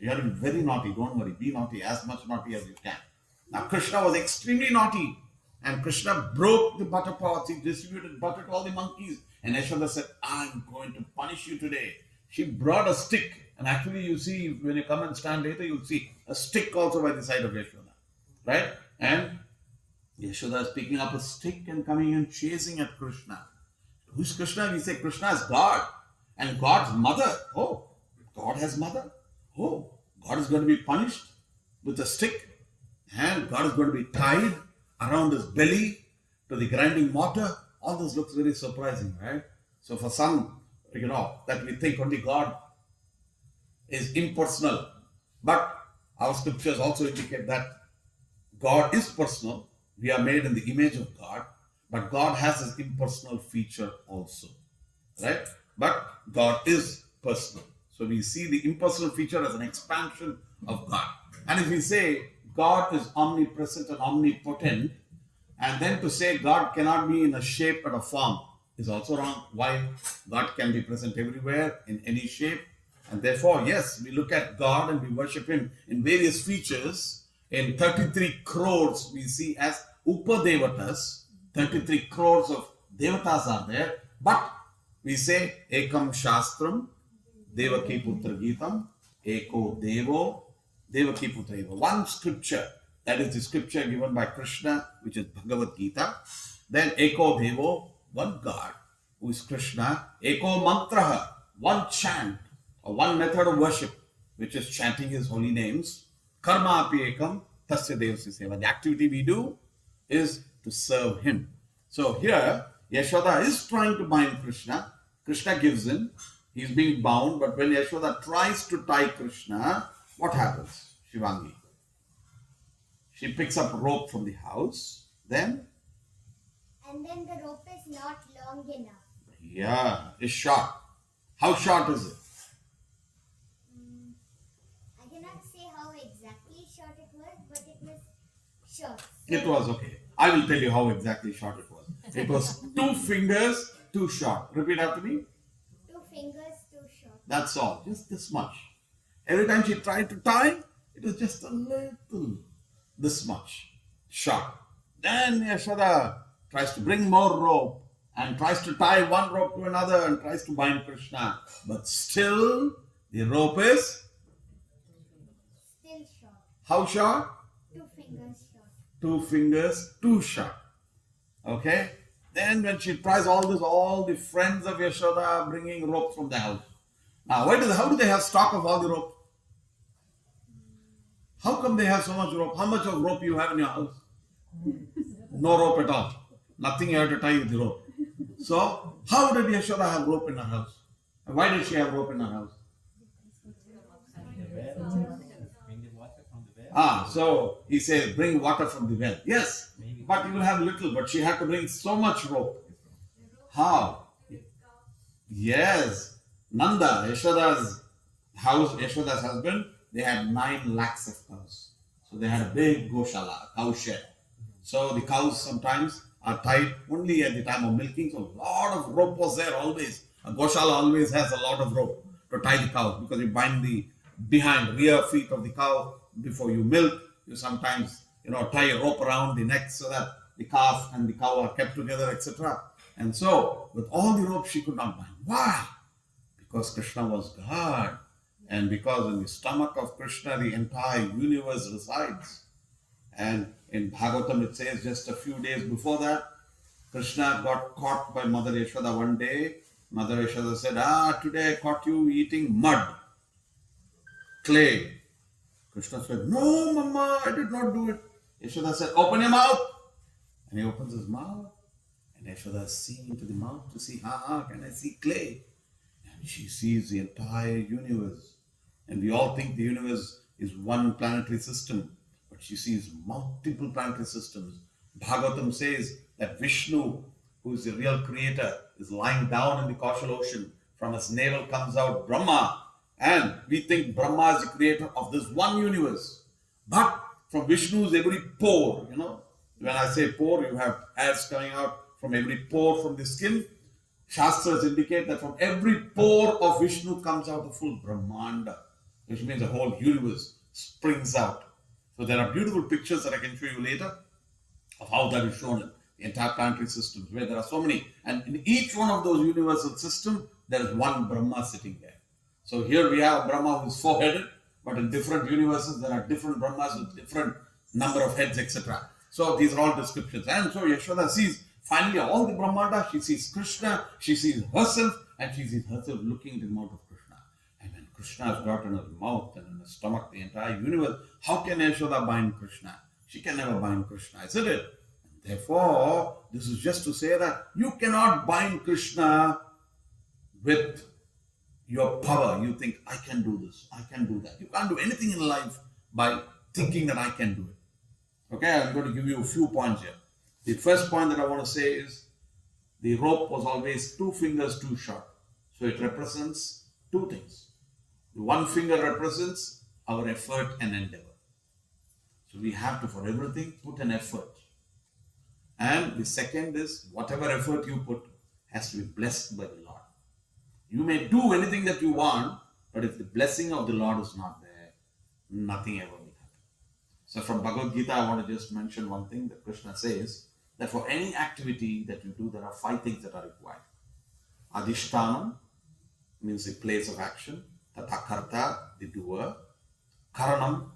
You have to be very naughty. Don't worry. Be naughty, as much naughty as you can. Now, Krishna was extremely naughty. And Krishna broke the butter pots. He distributed butter to all the monkeys. And Yashoda said, I'm going to punish you today. She brought a stick. And actually, you see, when you come and stand later, you'll see a stick also by the side of Yashoda. Right? And Yashoda is picking up a stick and coming and chasing at Krishna. Who's Krishna? We say Krishna is God. And God's mother. Oh, God has mother. Oh, God is going to be punished with a stick. And God is going to be tied around his belly to the grinding mortar. All this looks very surprising, right? So for some, that we think only God is impersonal. But our scriptures also indicate that God is personal. We are made in the image of God. But God has his impersonal feature also, right? But God is personal. So we see the impersonal feature as an expansion of God. And if we say God is omnipresent and omnipotent, and then to say God cannot be in a shape and a form is also wrong. Why? God can be present everywhere in any shape. And therefore, yes, we look at God and we worship him in various features. In 33 crores we see as Upadevatas. 33 crores of devatas are there. But we say Ekam Shastram, Devaki Putra Gitam, Eko Devo, Devaki Putra Eva. One scripture, that is the scripture given by Krishna, which is Bhagavad Gita. Then Eko Devo, one God, who is Krishna. Eko Mantraha, one chant, or one method of worship, which is chanting his holy names. Karma api ekam, tasya devasya seva. The activity we do is to serve him. So here, Yashoda is trying to bind Krishna. Krishna gives in. He's being bound. But when Yashoda tries to tie Krishna, what happens? Shivangi. She picks up a rope from the house. Then? And then the rope is not long enough. Yeah, it's short. How short is it? I cannot say how exactly short it was, but it was short. It was okay. I will tell you how exactly short it was. It was 2 fingers too short. Repeat after me. 2 fingers too short. That's all. Just this much. Every time she tried to tie, it was just a little, this much, short. Then Yashoda tries to bring more rope and tries to tie one rope to another and tries to bind Krishna. But still, the rope is Still short. how short? 2 fingers short. 2 fingers too short. Okay? Then when she tries all this, all the friends of Yashoda are bringing rope from the house. Now, how do they have stock of all the rope? How come they have so much rope? How much of rope you have in your house? No rope at all. Nothing you have to tie with the rope. So, how did Yashoda have rope in her house? And why did she have rope in her house? So he says, bring water from the well. Yes, but you will have little, but she had to bring so much rope. How? Yes, Nanda, Yashoda's house, Yashoda's husband, they had 9 lakhs of cows. So they had a big goshala, a cow shed. So the cows sometimes are tied only at the time of milking. So a lot of rope was there always. A goshala always has a lot of rope to tie the cow because you bind the rear feet of the cow before you milk. You sometimes tie a rope around the neck so that the calf and the cow are kept together, etc. And so with all the rope she could not bind. Why? Because Krishna was God. And because in the stomach of Krishna the entire universe resides. And in Bhagavatam it says just a few days before that, Krishna got caught by Mother Yashoda one day. Mother Yashoda said, today I caught you eating mud, clay. Krishna said, no, Mama, I did not do it. Yashoda said, open your mouth. And he opens his mouth. And Yashoda is seeing into the mouth to see, can I see clay? And she sees the entire universe. And we all think the universe is one planetary system. But she sees multiple planetary systems. Bhagavatam says that Vishnu, who is the real creator, is lying down in the Kaushal ocean. From his navel comes out Brahma. And we think Brahma is the creator of this one universe. But from Vishnu's every pore, when I say pore, you have hairs coming out from every pore from the skin. Shastras indicate that from every pore of Vishnu comes out the full Brahmanda, which means the whole universe springs out. So there are beautiful pictures that I can show you later of how that is shown in the entire planetary systems, where there are so many, and in each one of those universal systems, there is one Brahma sitting there. So here we have a Brahma who is four-headed, but in different universes, there are different Brahmas with different number of heads, etc. So these are all descriptions. And so Yashoda sees finally all the Brahmanda, she sees Krishna, she sees herself, and she sees herself looking into the mouth of Krishna. And when Krishna has got in her mouth and in her stomach the entire universe, how can Yashoda bind Krishna? She can never bind Krishna, isn't it? And therefore, this is just to say that you cannot bind Krishna with your power. You think, I can do this, I can do that. You can't do anything in life by thinking that I can do it. Okay, I'm going to give you a few points here. The first point that I want to say is the rope was always 2 fingers too short. So it represents 2 things. The 1 finger represents our effort and endeavor. So we have to, for everything, put an effort. And the second is, whatever effort you put has to be blessed by the Lord. You may do anything that you want, but if the blessing of the Lord is not there, nothing ever will happen. So from Bhagavad Gita, I want to just mention one thing that Krishna says, that for any activity that you do, there are 5 things that are required. Adhishtanam means the place of action. Tatha, the doer. Karanam,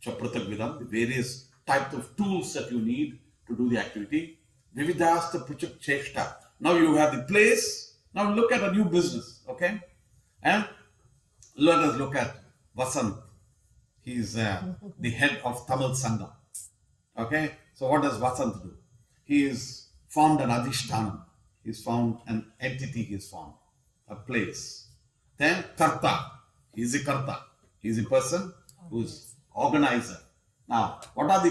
chapratakvidam, the various types of tools that you need to do the activity. Vividhasta puchak cheshta. Now you have the place. Now look at a new business, okay? And let us look at Vasant. He is the head of Tamil Sangam. Okay? So what does Vasant do? He is formed an adhishtanam. He is found an entity, he is formed, a place. Then Karta. He is a Karta. He is a person who is organizer. Now, what are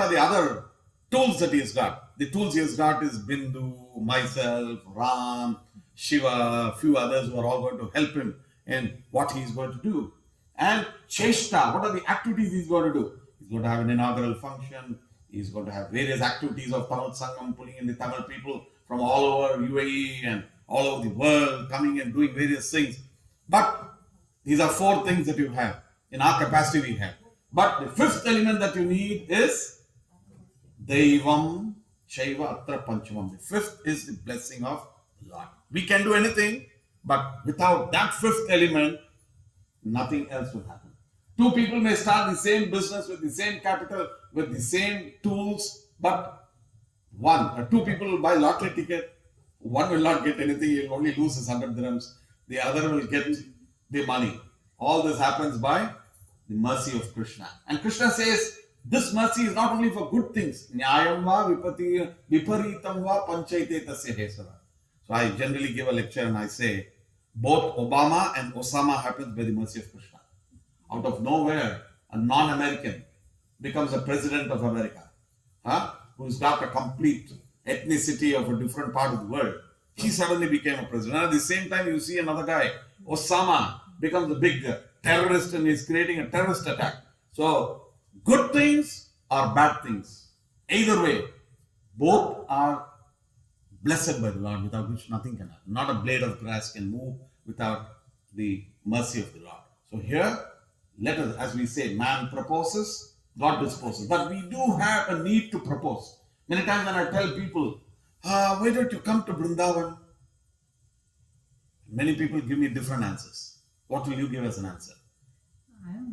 the other tools that he has got? The tools he has got is Bindu, myself, Ram, Shiva, a few others who are all going to help him in what he is going to do. And Cheshta, what are the activities he is going to do? He is going to have an inaugural function. He is going to have various activities of Tamil Sangam, pulling in the Tamil people from all over UAE and all over the world, coming and doing various things. But these are 4 things that you have. In our capacity we have. But the 5th element that you need is Deivam Shaiva Atra Panchamam. The 5th is the blessing of Lord. We can do anything, but without that 5th element, nothing else will happen. 2 people may start the same business with the same capital, with the same tools, but 2 people will buy lottery ticket. One will not get anything, he will only lose his 100 dirhams. The other will get the money. All this happens by the mercy of Krishna. And Krishna says, this mercy is not only for good things. Nyayam va viparitam va panchaite tasya hesara. So I generally give a lecture and I say, both Obama and Osama happens by the mercy of Krishna. Out of nowhere, a non-American becomes a president of America, who's got a complete ethnicity of a different part of the world. He suddenly became a president. And at the same time, you see another guy, Osama, becomes a big terrorist and is creating a terrorist attack. So, good things or bad things, either way, both are blessed by the Lord, without which nothing can happen. Not a blade of grass can move without the mercy of the Lord. So here, let us, as we say, man proposes, God disposes. But we do have a need to propose. Many times when I tell people, why don't you come to Vrindavan? Many people give me different answers. What will you give as an answer?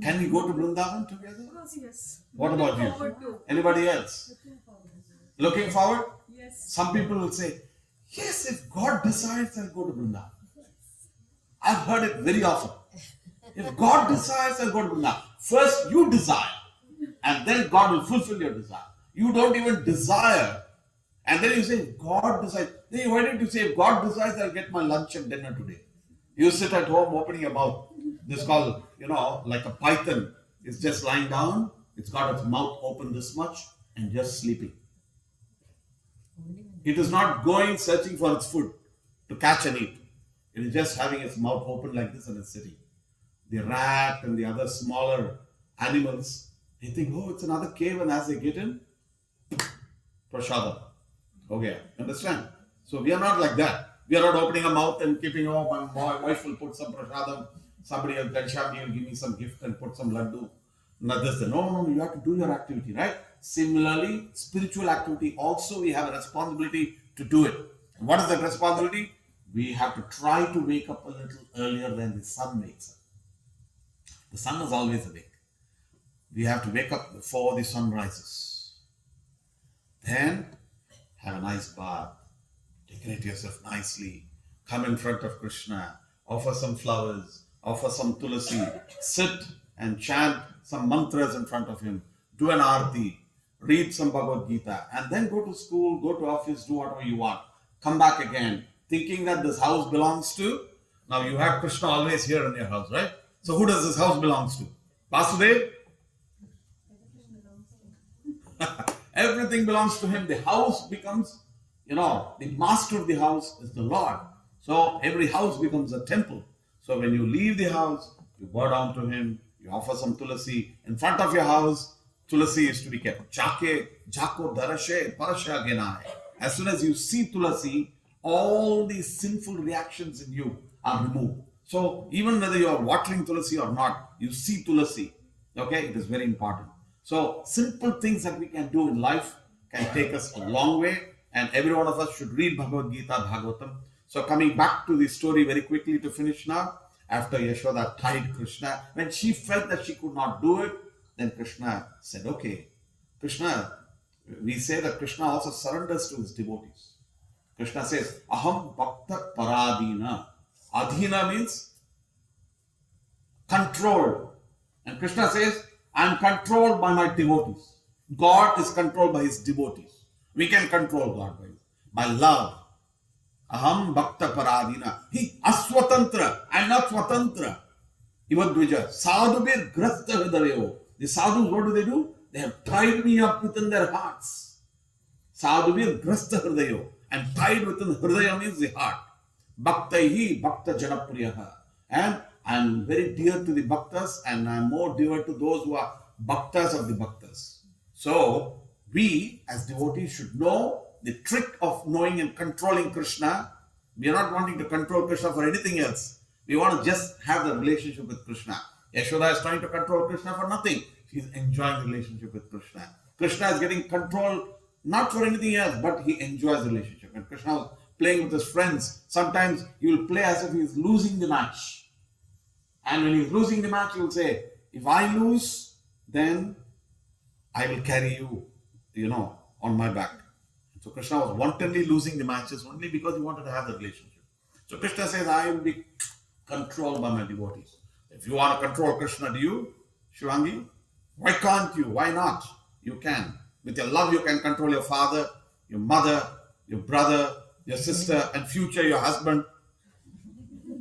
Can we go to Vrindavan together? Yes. What about you? Forward to. Anybody else? Looking forward? Yes. Some people will say, yes, if God decides, I'll go to Vrindavan. I've heard it very often. If God decides, I'll go to Vrindavan. First, you desire, and then God will fulfill your desire. You don't even desire, and then you say, if God decides. Then why don't you say, if God decides, I'll get my lunch and dinner today. You sit at home opening your mouth. This is called, like a python. It's just lying down. It's got its mouth open this much and just sleeping. It is not going searching for its food to catch and eat. It is just having its mouth open like this and it's sitting. The rat and the other smaller animals They think, oh, it's another cave, and as they get in, prashadam. Okay, understand? So we are not like that. We are not opening a mouth and keeping, oh, my wife will put some prashadam, somebody else, Ganshami will give me some gift and put some laddu. Not this. No, you have to do your activity, right? Similarly, spiritual activity also we have a responsibility to do it. And what is that responsibility? We have to try to wake up a little earlier than the sun wakes up. The sun is always awake. We have to wake up before the sun rises. Then have a nice bath, decorate yourself nicely, come in front of Krishna, offer some flowers, offer some tulasi, sit and chant some mantras in front of him, do an arti, read some Bhagavad Gita, and then go to school, go to office, do whatever you want. Come back again, thinking that this house belongs to. Now you have Krishna always here in your house, right? So who does this house belongs to? Vasudev? Everything belongs to him. The house becomes, the master of the house is the Lord. So every house becomes a temple. So when you leave the house, you bow down to him, you offer some tulasi. In front of your house, tulasi is to be kept. Chake, jako, darashe, parasha genai. As soon as you see tulasi, all these sinful reactions in you are removed. So even whether you are watering tulasi or not, you see tulasi. Okay, it is very important. So simple things that we can do in life can take us a long way, and every one of us should read Bhagavad Gita, Bhagavatam. So coming back to the story very quickly to finish now, after Yashoda tied Krishna, when she felt that she could not do it, then Krishna said, okay, Krishna, we say that Krishna also surrenders to his devotees. Krishna says, Aham Bhakta Paradina. Adhina means controlled. And Krishna says, I am controlled by my devotees. God is controlled by his devotees. We can control God by love. Aham Bhakta Paradina. He aswatantra. I am not swatantra. Ivadvija. Sadhubir grasta hridayo. The sadhus, what do? They have tied me up within their hearts. Sadhubir grasta hridayo. And tied within hridaya means the heart. Bhaktaihi Bhakta Janapriyaha. And I am very dear to the bhaktas, and I am more dear to those who are bhaktas of the bhaktas. So, we as devotees should know the trick of knowing and controlling Krishna. We are not wanting to control Krishna for anything else. We want to just have the relationship with Krishna. Yashoda is trying to control Krishna for nothing. She is enjoying the relationship with Krishna. Krishna is getting control not for anything else, but he enjoys the relationship. And Krishna was playing with his friends. Sometimes he will play as if he is losing the match. And when he's losing the match, he will say, if I lose, then I will carry you, on my back. So Krishna was wantonly losing the matches only because he wanted to have the relationship. So Krishna says, I will be controlled by my devotees. If you want to control Krishna, do you, Shivangi? Why can't you? Why not? You can. With your love, you can control your father, your mother, your brother, your sister, and future your husband.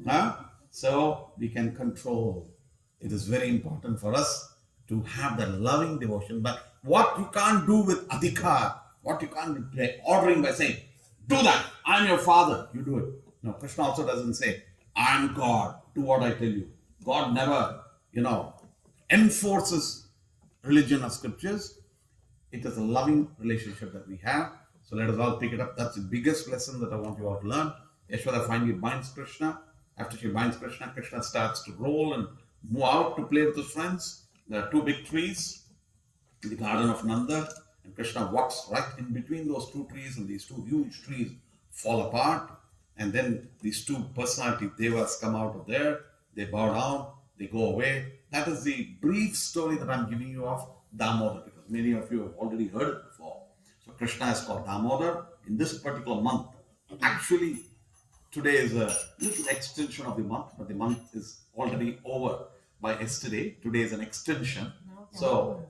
Huh? So we can control. It is very important for us to have that loving devotion. But what you can't do with adhikar, what you can't be ordering by saying, do that, I'm your father, you do it. No, Krishna also doesn't say, I'm God, do what I tell you. God never, enforces religion or scriptures. It is a loving relationship that we have. So let us all pick it up. That's the biggest lesson that I want you all to learn. Yashoda finally binds Krishna. After she binds Krishna, Krishna starts to roll and move out to play with his friends. There are two big trees in the garden of Nanda, and Krishna walks right in between those two trees, and these two huge trees fall apart. And then these two personality devas come out of there. They bow down, they go away. That is the brief story that I'm giving you of Damodar, because many of you have already heard it before. So Krishna is called Damodar in this particular month. Actually, today is a little extension of the month, but the month is already over by yesterday. Today is an extension. So,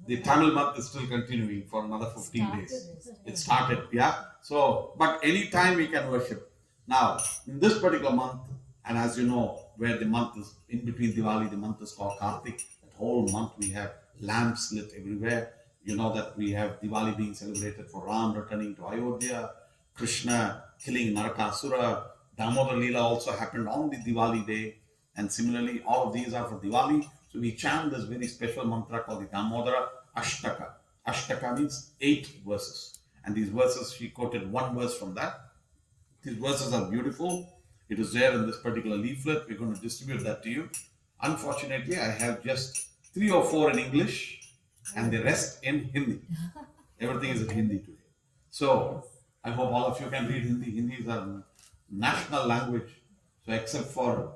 the Tamil month is still continuing for another 15 days. It started, yeah. So, but any time we can worship. Now, in this particular month, and as you know, where the month is in between Diwali, the month is called Kartik. That whole month we have lamps lit everywhere. You know that we have Diwali being celebrated for Ram returning to Ayodhya, Krishna killing Narakasura. Damodar Leela also happened on the Diwali day. And similarly, all of these are for Diwali. So we chant this very special mantra called the Damodara Ashtaka. Ashtaka means 8 verses. And these verses, she quoted one verse from that. These verses are beautiful. It is there in this particular leaflet. We're going to distribute that to you. Unfortunately, I have just 3 or 4 in English and the rest in Hindi. Everything is in Hindi today. So I hope all of you can read Hindi. Hindi is our national language. So except for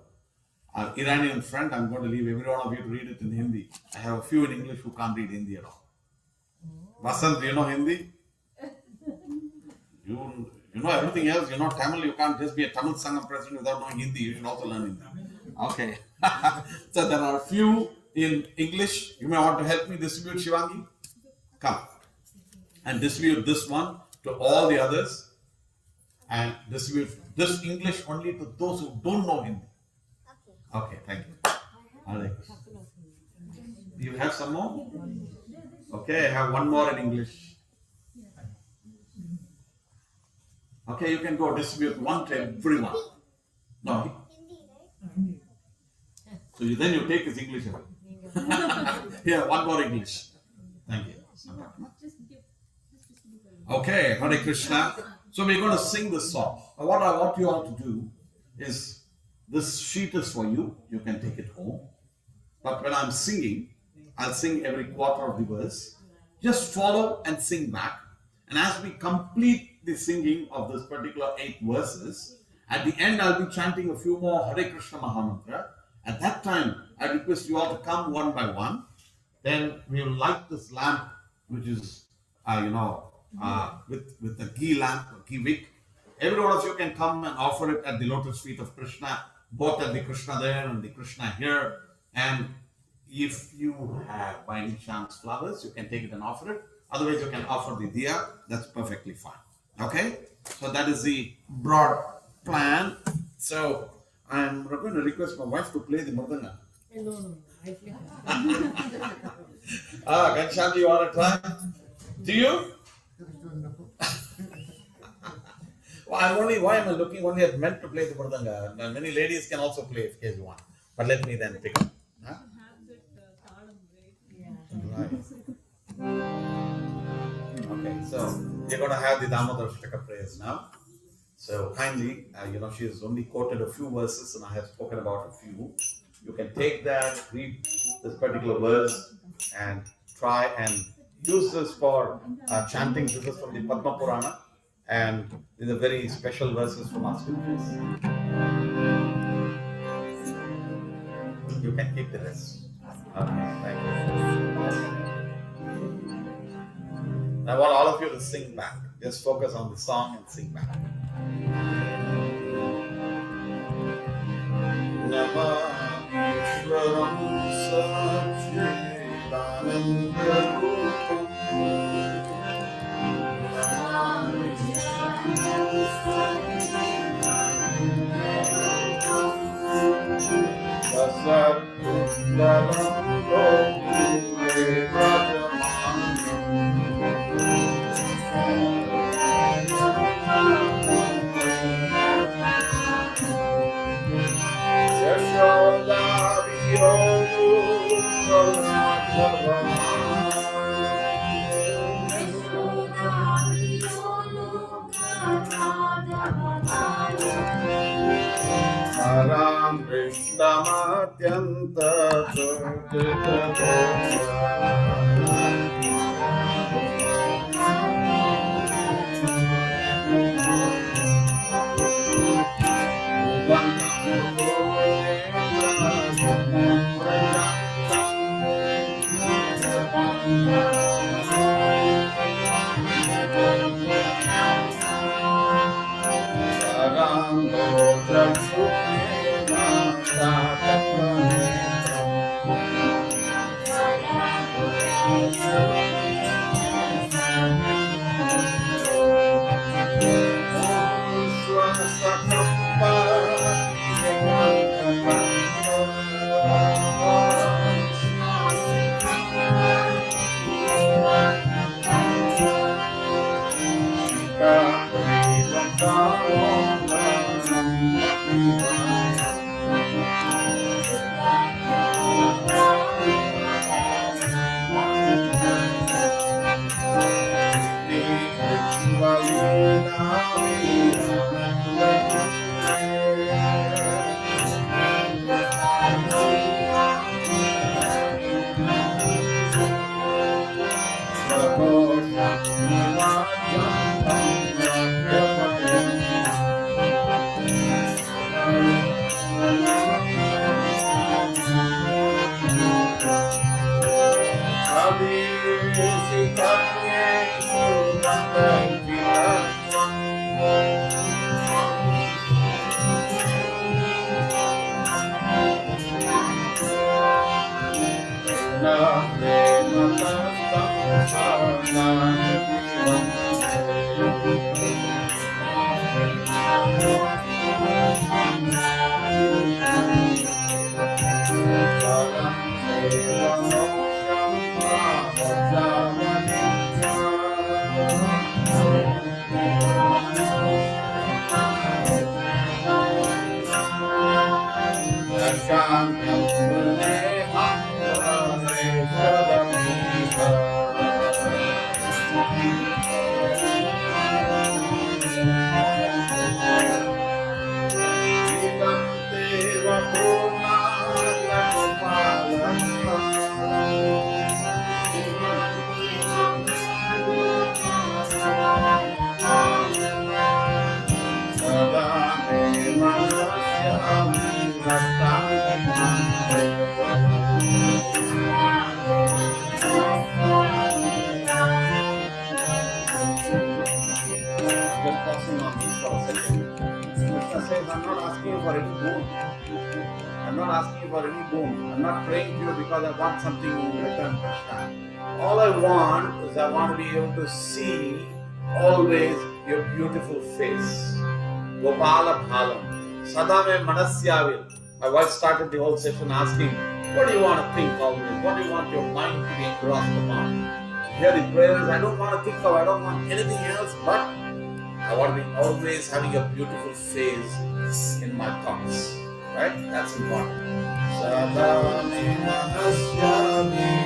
our Iranian friend, I'm going to leave every one of you to read it in Hindi. I have a few in English who can't read Hindi at all. Vasant, do you know Hindi? You know everything else. You know Tamil. You can't just be a Tamil Sangam president without knowing Hindi. You should also learn Hindi. Okay. So there are a few in English. You may want to help me distribute, Shivangi. Come and distribute this one to all the others, and distribute this English only to those who don't know Hindi. Okay, thank you. Alex. You have some more? Okay, I have one more in English. Okay, you can go distribute one to everyone. No. Hindi, right? So then you take his English away. Here, one more English. Thank you. Okay, Hare Krishna. So we're going to sing this song. Now what I want you all to do is, this sheet is for you. You can take it home. But when I'm singing, I'll sing every quarter of the verse. Just follow and sing back. And as we complete the singing of this particular 8 verses, at the end I'll be chanting a few more Hare Krishna Mahamantra. At that time, I request you all to come one by one. Then we will light this lamp, which is, with the ghee lamp, or ghee wick. Every one of you can come and offer it at the lotus feet of Krishna, both at the Krishna there and the Krishna here. And if you have by any chance flowers, you can take it and offer it. Otherwise, you can offer the diya. That's perfectly fine. Okay? So that is the broad plan. So I'm going to request my wife to play the mridanga. No, I play. Ghanshyam, you want to try? Do you? Why am I looking only at men to play the mridanga? Many ladies can also play if you want. But let me then pick up. Huh? Right. Okay, so we're going to have the Damodar Ashtaka prayers now. So kindly, she has only quoted a few verses and I have spoken about a few. You can take that, read this particular verse and try and use this for chanting. This is from the Padma Purana and these are very special verses from our scriptures. You can keep the rest. Okay, thank you. I want all of you to sing back. Just focus on the song and sing back. Namah-ishwaram Satchidananda-rupam Tasat-kundalam lokuve brajamanam Ram Krishna Matyanta Just pausing on this for a second. Krishna says, I'm not asking you for any boon. I'm not asking you for any boon. I'm not praying to you because I want something in return, Krishna. All I want is I want to be able to see always your beautiful face. Gopala Bhalam. Sadame Manasyavil. My wife started the whole session asking, what do you want to think always? What do you want your mind to be engrossed upon? Here the prayer is, I don't want to think of, I don't want anything else, but I want to be always having your beautiful face in my thoughts. Right? That's important. Sadame Manasyavil.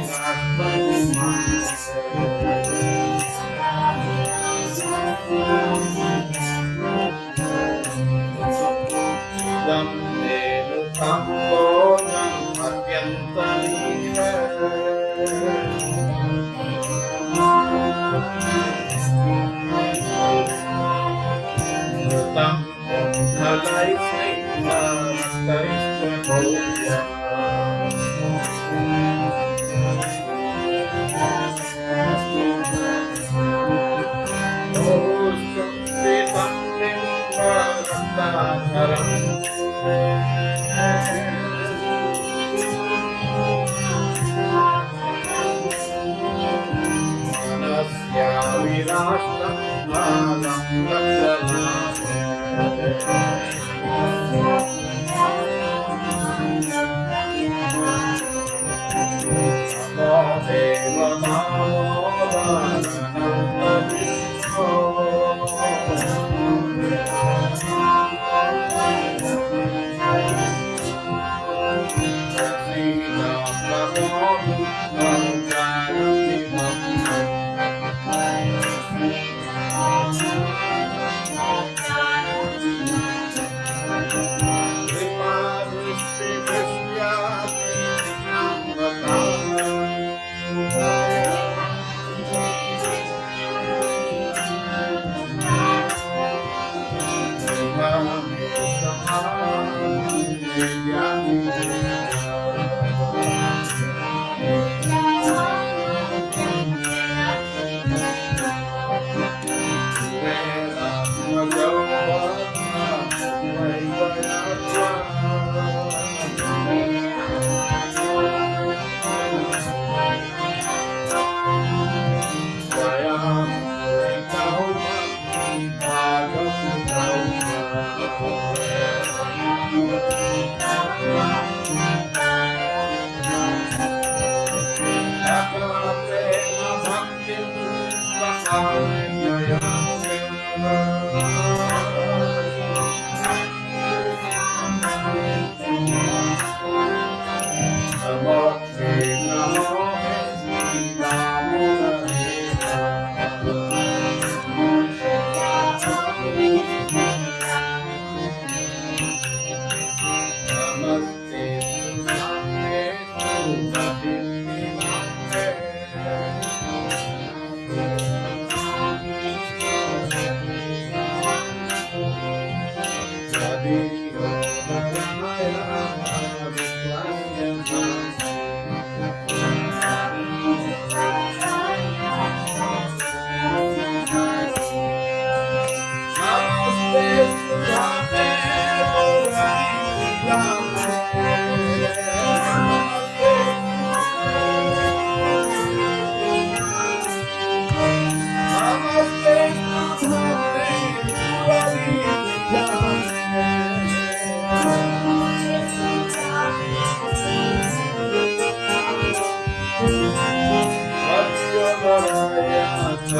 One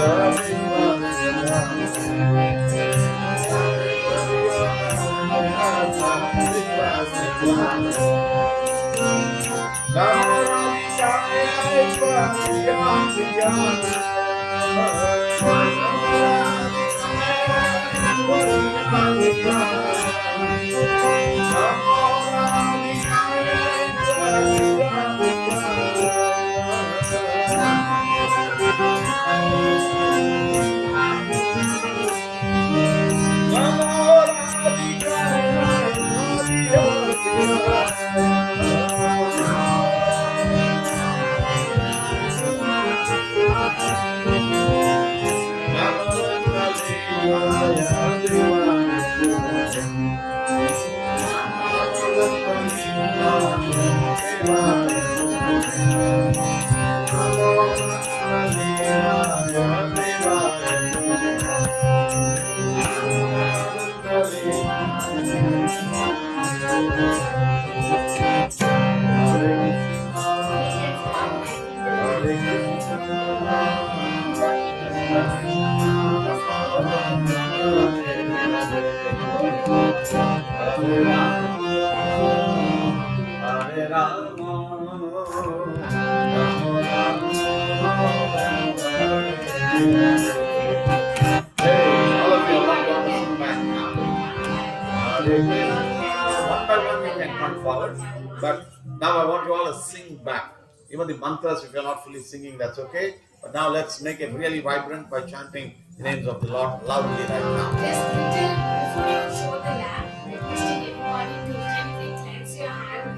by one you can come forward, but now I want you all to sing back. Even the mantras, if you're not fully singing, that's okay. But now let's make it really vibrant by chanting the names of the Lord loudly right now. Just little before you show the lap, requesting everybody to gently cleanse your hand.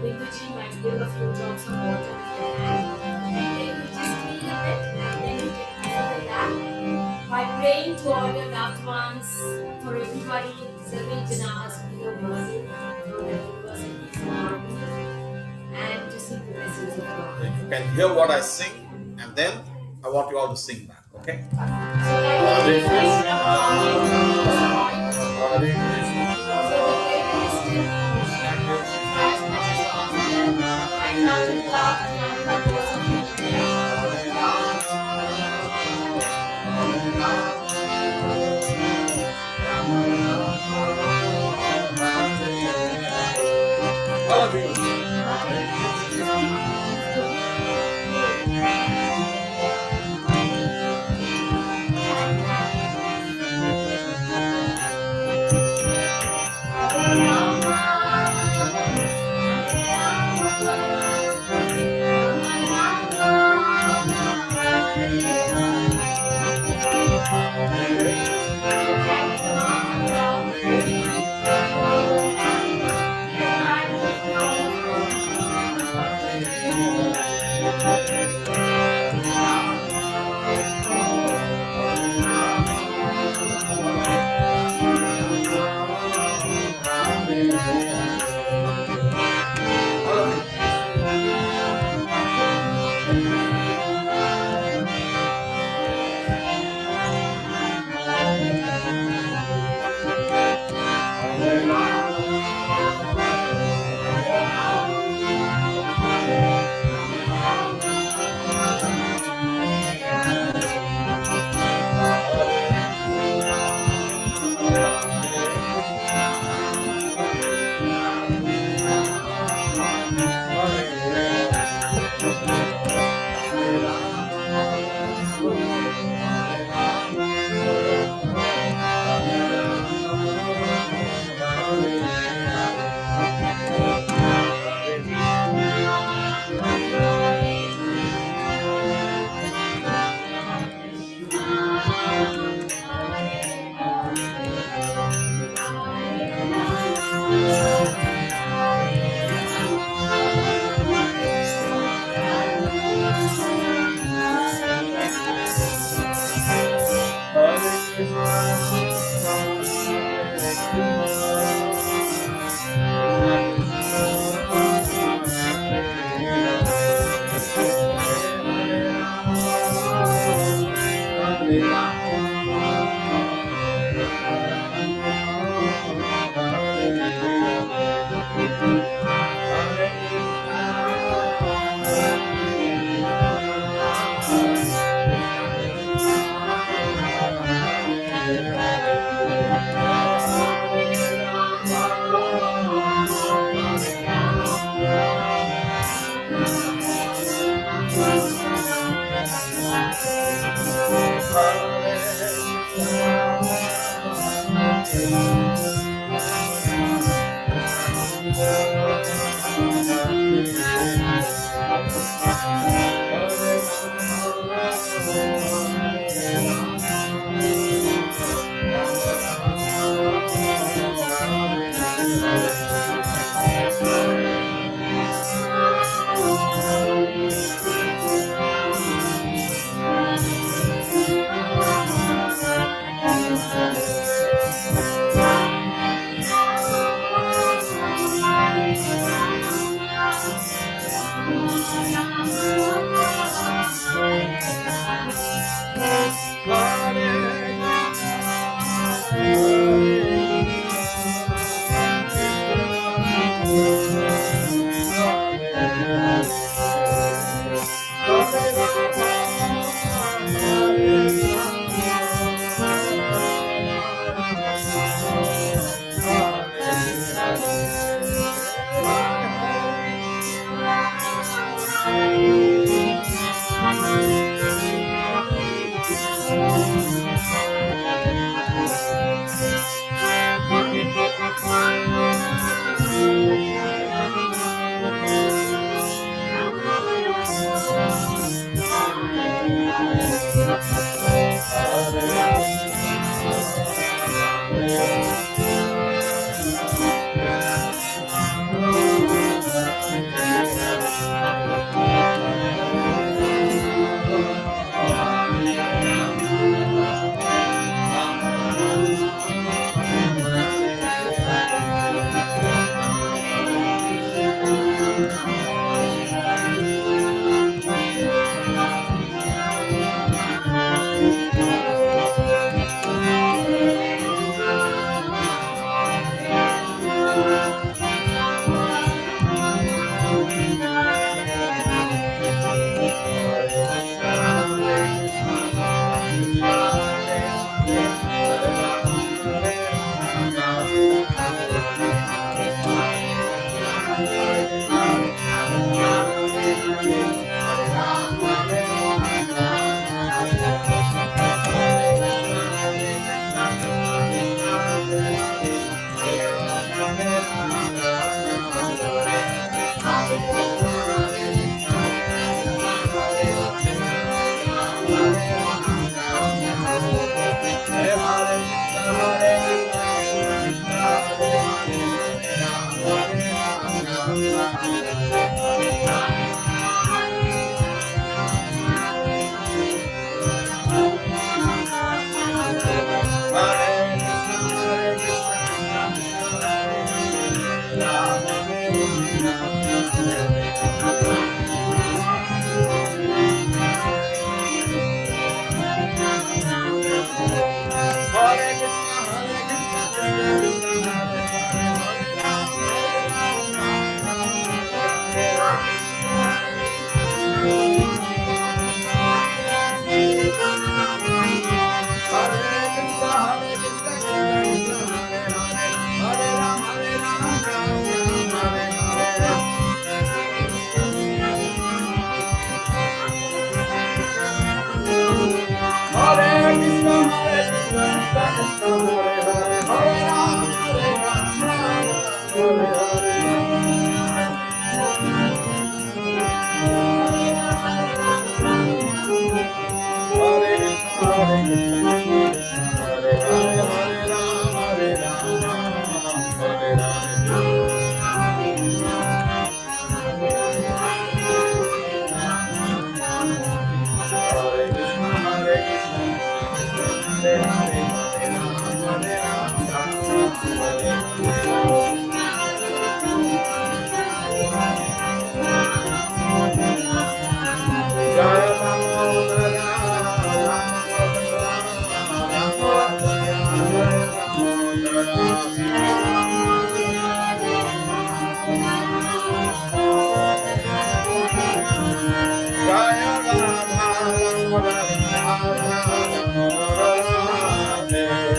Binduji might give a few drops of water with your hand. And then you just clean a bit and then you can hold the lap by praying to all your loved ones, for everybody, Sarve Janas, Pino Bhazi, for every person is in harmony, and to seek the blessings of God. You can hear what I sing, and then I want you all to sing back, okay? So can you refresh your mind? So the prayer is still as much as possible. Try not to laugh and not to All of you.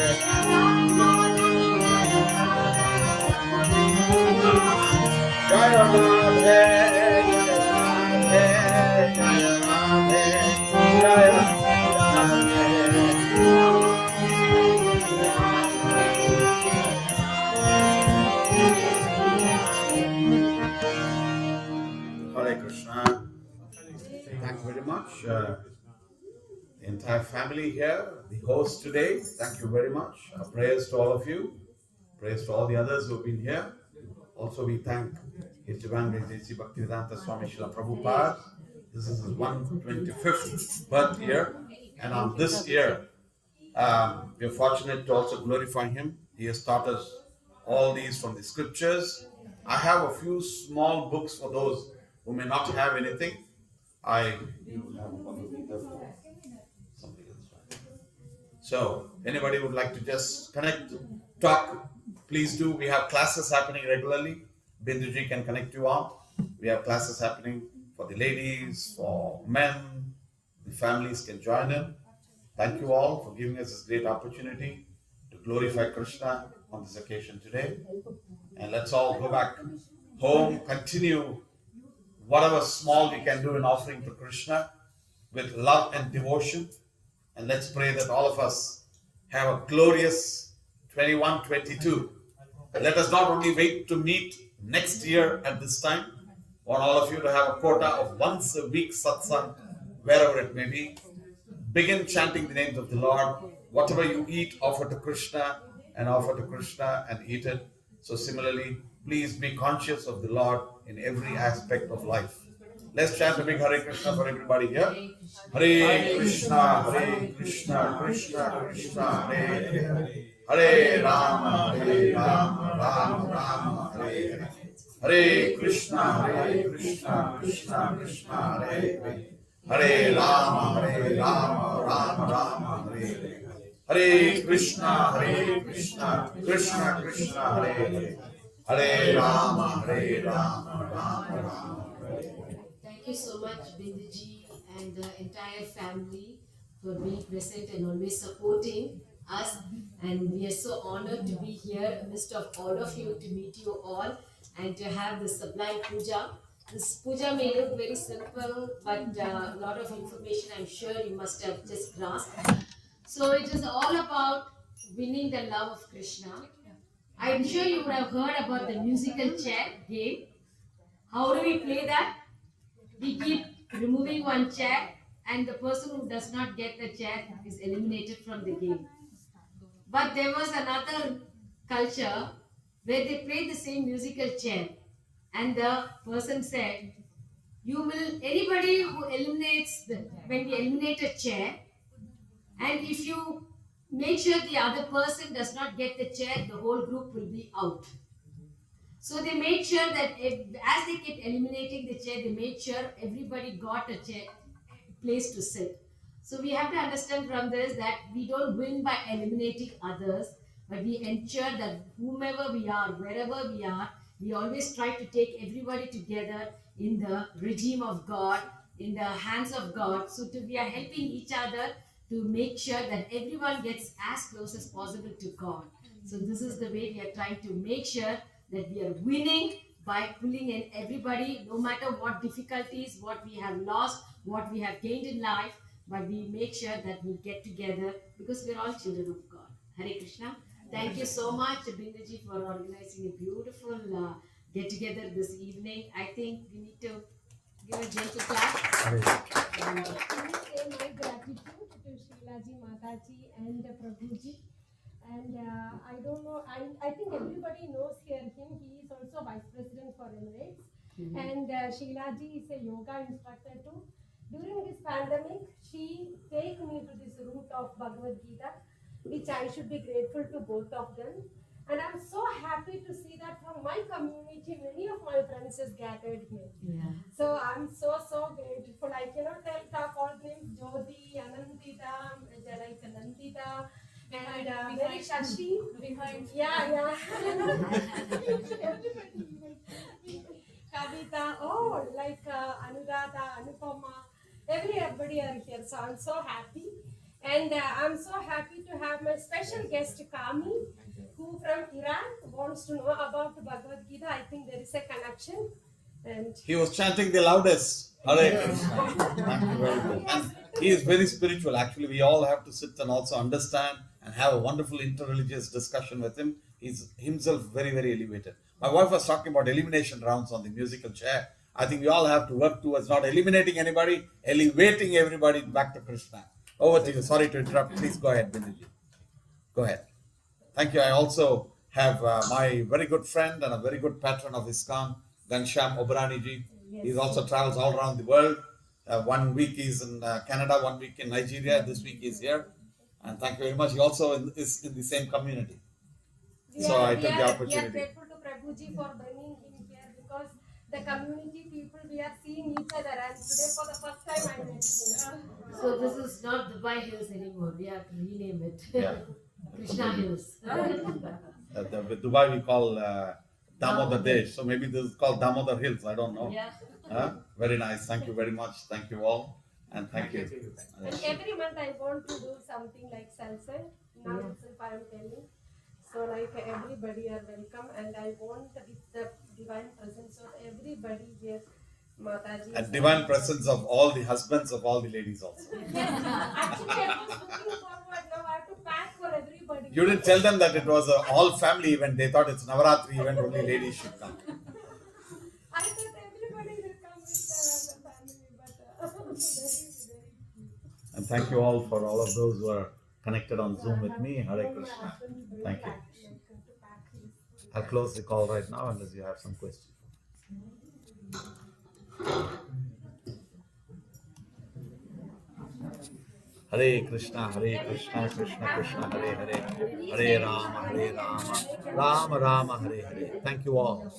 Jaya Radhe, Jaya Radhe, Jaya Radhe. much, the entire family here, the host today. Thank you very much. Our prayers to all of you. Prayers to all the others who have been here. Also, we thank His Divine Grace J.C. Bhaktivedanta Swami Srila Prabhupada. This is his 125th birth year, and on this year, we are fortunate to also glorify him. He has taught us all these from the scriptures. I have a few small books for those who may not have anything. You have one of these for something else, right? So, anybody would like to just connect, talk, please do. We have classes happening regularly. Binduji can connect you on. We have classes happening for the ladies, for men. The families can join in. Thank you all for giving us this great opportunity to glorify Krishna on this occasion today. And let's all go back home, continue whatever small we can do in offering to Krishna with love and devotion. And let's pray that all of us have a glorious 21-22. Let us not only wait to meet next year at this time. I want all of you to have a quota of once a week satsang, wherever it may be. Begin chanting the names of the Lord. Whatever you eat, offer to Krishna, and offer to Krishna and eat it. So similarly, please be conscious of the Lord in every aspect of life. Let's chant a big Hare Krishna for everybody here. Hare Krishna, Krishna Krishna, Hare Hare. Hare Rama, Rama Rama, Hare Hare. Hare Krishna, Krishna Krishna, Hare Hare. Hare Rama, Rama Rama, Hare Hare. Hare Krishna, Krishna Krishna, Hare Hare. Hare Rama, Rama Rama, Hare Hare. Thank you so much, Binduji and the entire family for being present and always supporting us. And we are so honored to be here amidst of all of you, to meet you all and to have this sublime puja. This puja may look very simple, but a lot of information I'm sure you must have just grasped. So it is all about winning the love of Krishna. I'm sure you would have heard about the musical chair game. How do we play that? We keep removing one chair, and the person who does not get the chair is eliminated from the game. But there was another culture where they played the same musical chair, and the person said, anybody who eliminates, when we eliminate a chair, and if you make sure the other person does not get the chair, the whole group will be out. So they made sure that as they kept eliminating the chair, they made sure everybody got a chair, place to sit. So we have to understand from this that we don't win by eliminating others, but we ensure that whomever we are, wherever we are, we always try to take everybody together in the regime of God, in the hands of God. So we are helping each other to make sure that everyone gets as close as possible to God. So this is the way we are trying to make sure that we are winning by pulling in everybody, no matter what difficulties, what we have lost, what we have gained in life, but we make sure that we get together because we are all children of God. Hare Krishna. Thank you so much, Binduji, for organizing a beautiful get-together this evening. I think we need to give a gentle clap. Can I say my gratitude to Shrilaji, Mataji and Prabhuji. And I don't know, I think everybody knows here him. He is also Vice President for Emirates. Mm-hmm. And Shrilaji is a yoga instructor too. During this pandemic, she take me to this route of Bhagavad Gita, which I should be grateful to both of them. And I'm so happy to see that from my community, many of my friends has gathered here. Yeah. So I'm so grateful. I cannot talk all names: Jyoti, Anandita, like Nandita, and very Shashi behind. Yeah. Kavita, like Anuradha, Anupama, everybody are here. So I'm so happy. And I'm so happy to have my special guest Kami, who from Iran wants to know about Bhagavad Gita. I think there is a connection. And he was chanting the loudest. Hare Krishna. Thank you very much. And he is very spiritual. Actually, we all have to sit and also understand and have a wonderful interreligious discussion with him. He's himself very, very elevated. My wife was talking about elimination rounds on the musical chair. I think we all have to work towards not eliminating anybody, elevating everybody back to Krishna. Over to you. Sorry to interrupt. Please go ahead, Binduji. Go ahead. Thank you. I also have my very good friend and a very good patron of ISKCON, Ghanshyam Obrani ji. He also travels all around the world. 1 week he's in Canada, 1 week in Nigeria. This week he's here. And thank you very much. He also is in the same community. So I took the We are opportunity. grateful to Prabhuji for bringing him here because the community people, we are seeing each other, and today for the first time I met him. So this is not Dubai Hills anymore. We have to rename it. Yeah. Krishna Hills. With Dubai we call Damodar Desh. So maybe this is called Damodar Hills. I don't know. Yeah. Very nice. Thank you very much. Thank you all. And thank you. And every month I want to do something like satsang. Now itself I am telling. So like everybody are welcome, and I want with the divine presence of everybody here, Mataji. And divine presence of all the husbands of all the ladies also. Yes, actually I was looking forward. Now I have to pack for everybody. You didn't tell them that it was an all family event. They thought it's Navaratri event, only ladies should come. I thought everybody will come with the family, but very, very. And thank you all for all of those who are connected on Zoom with me. Hare Krishna. Thank you. I'll close the call right now unless you have some questions. Hare Krishna, Krishna Krishna, Hare Hare, Hare Rama, Rama Rama, Hare Hare. Thank you all.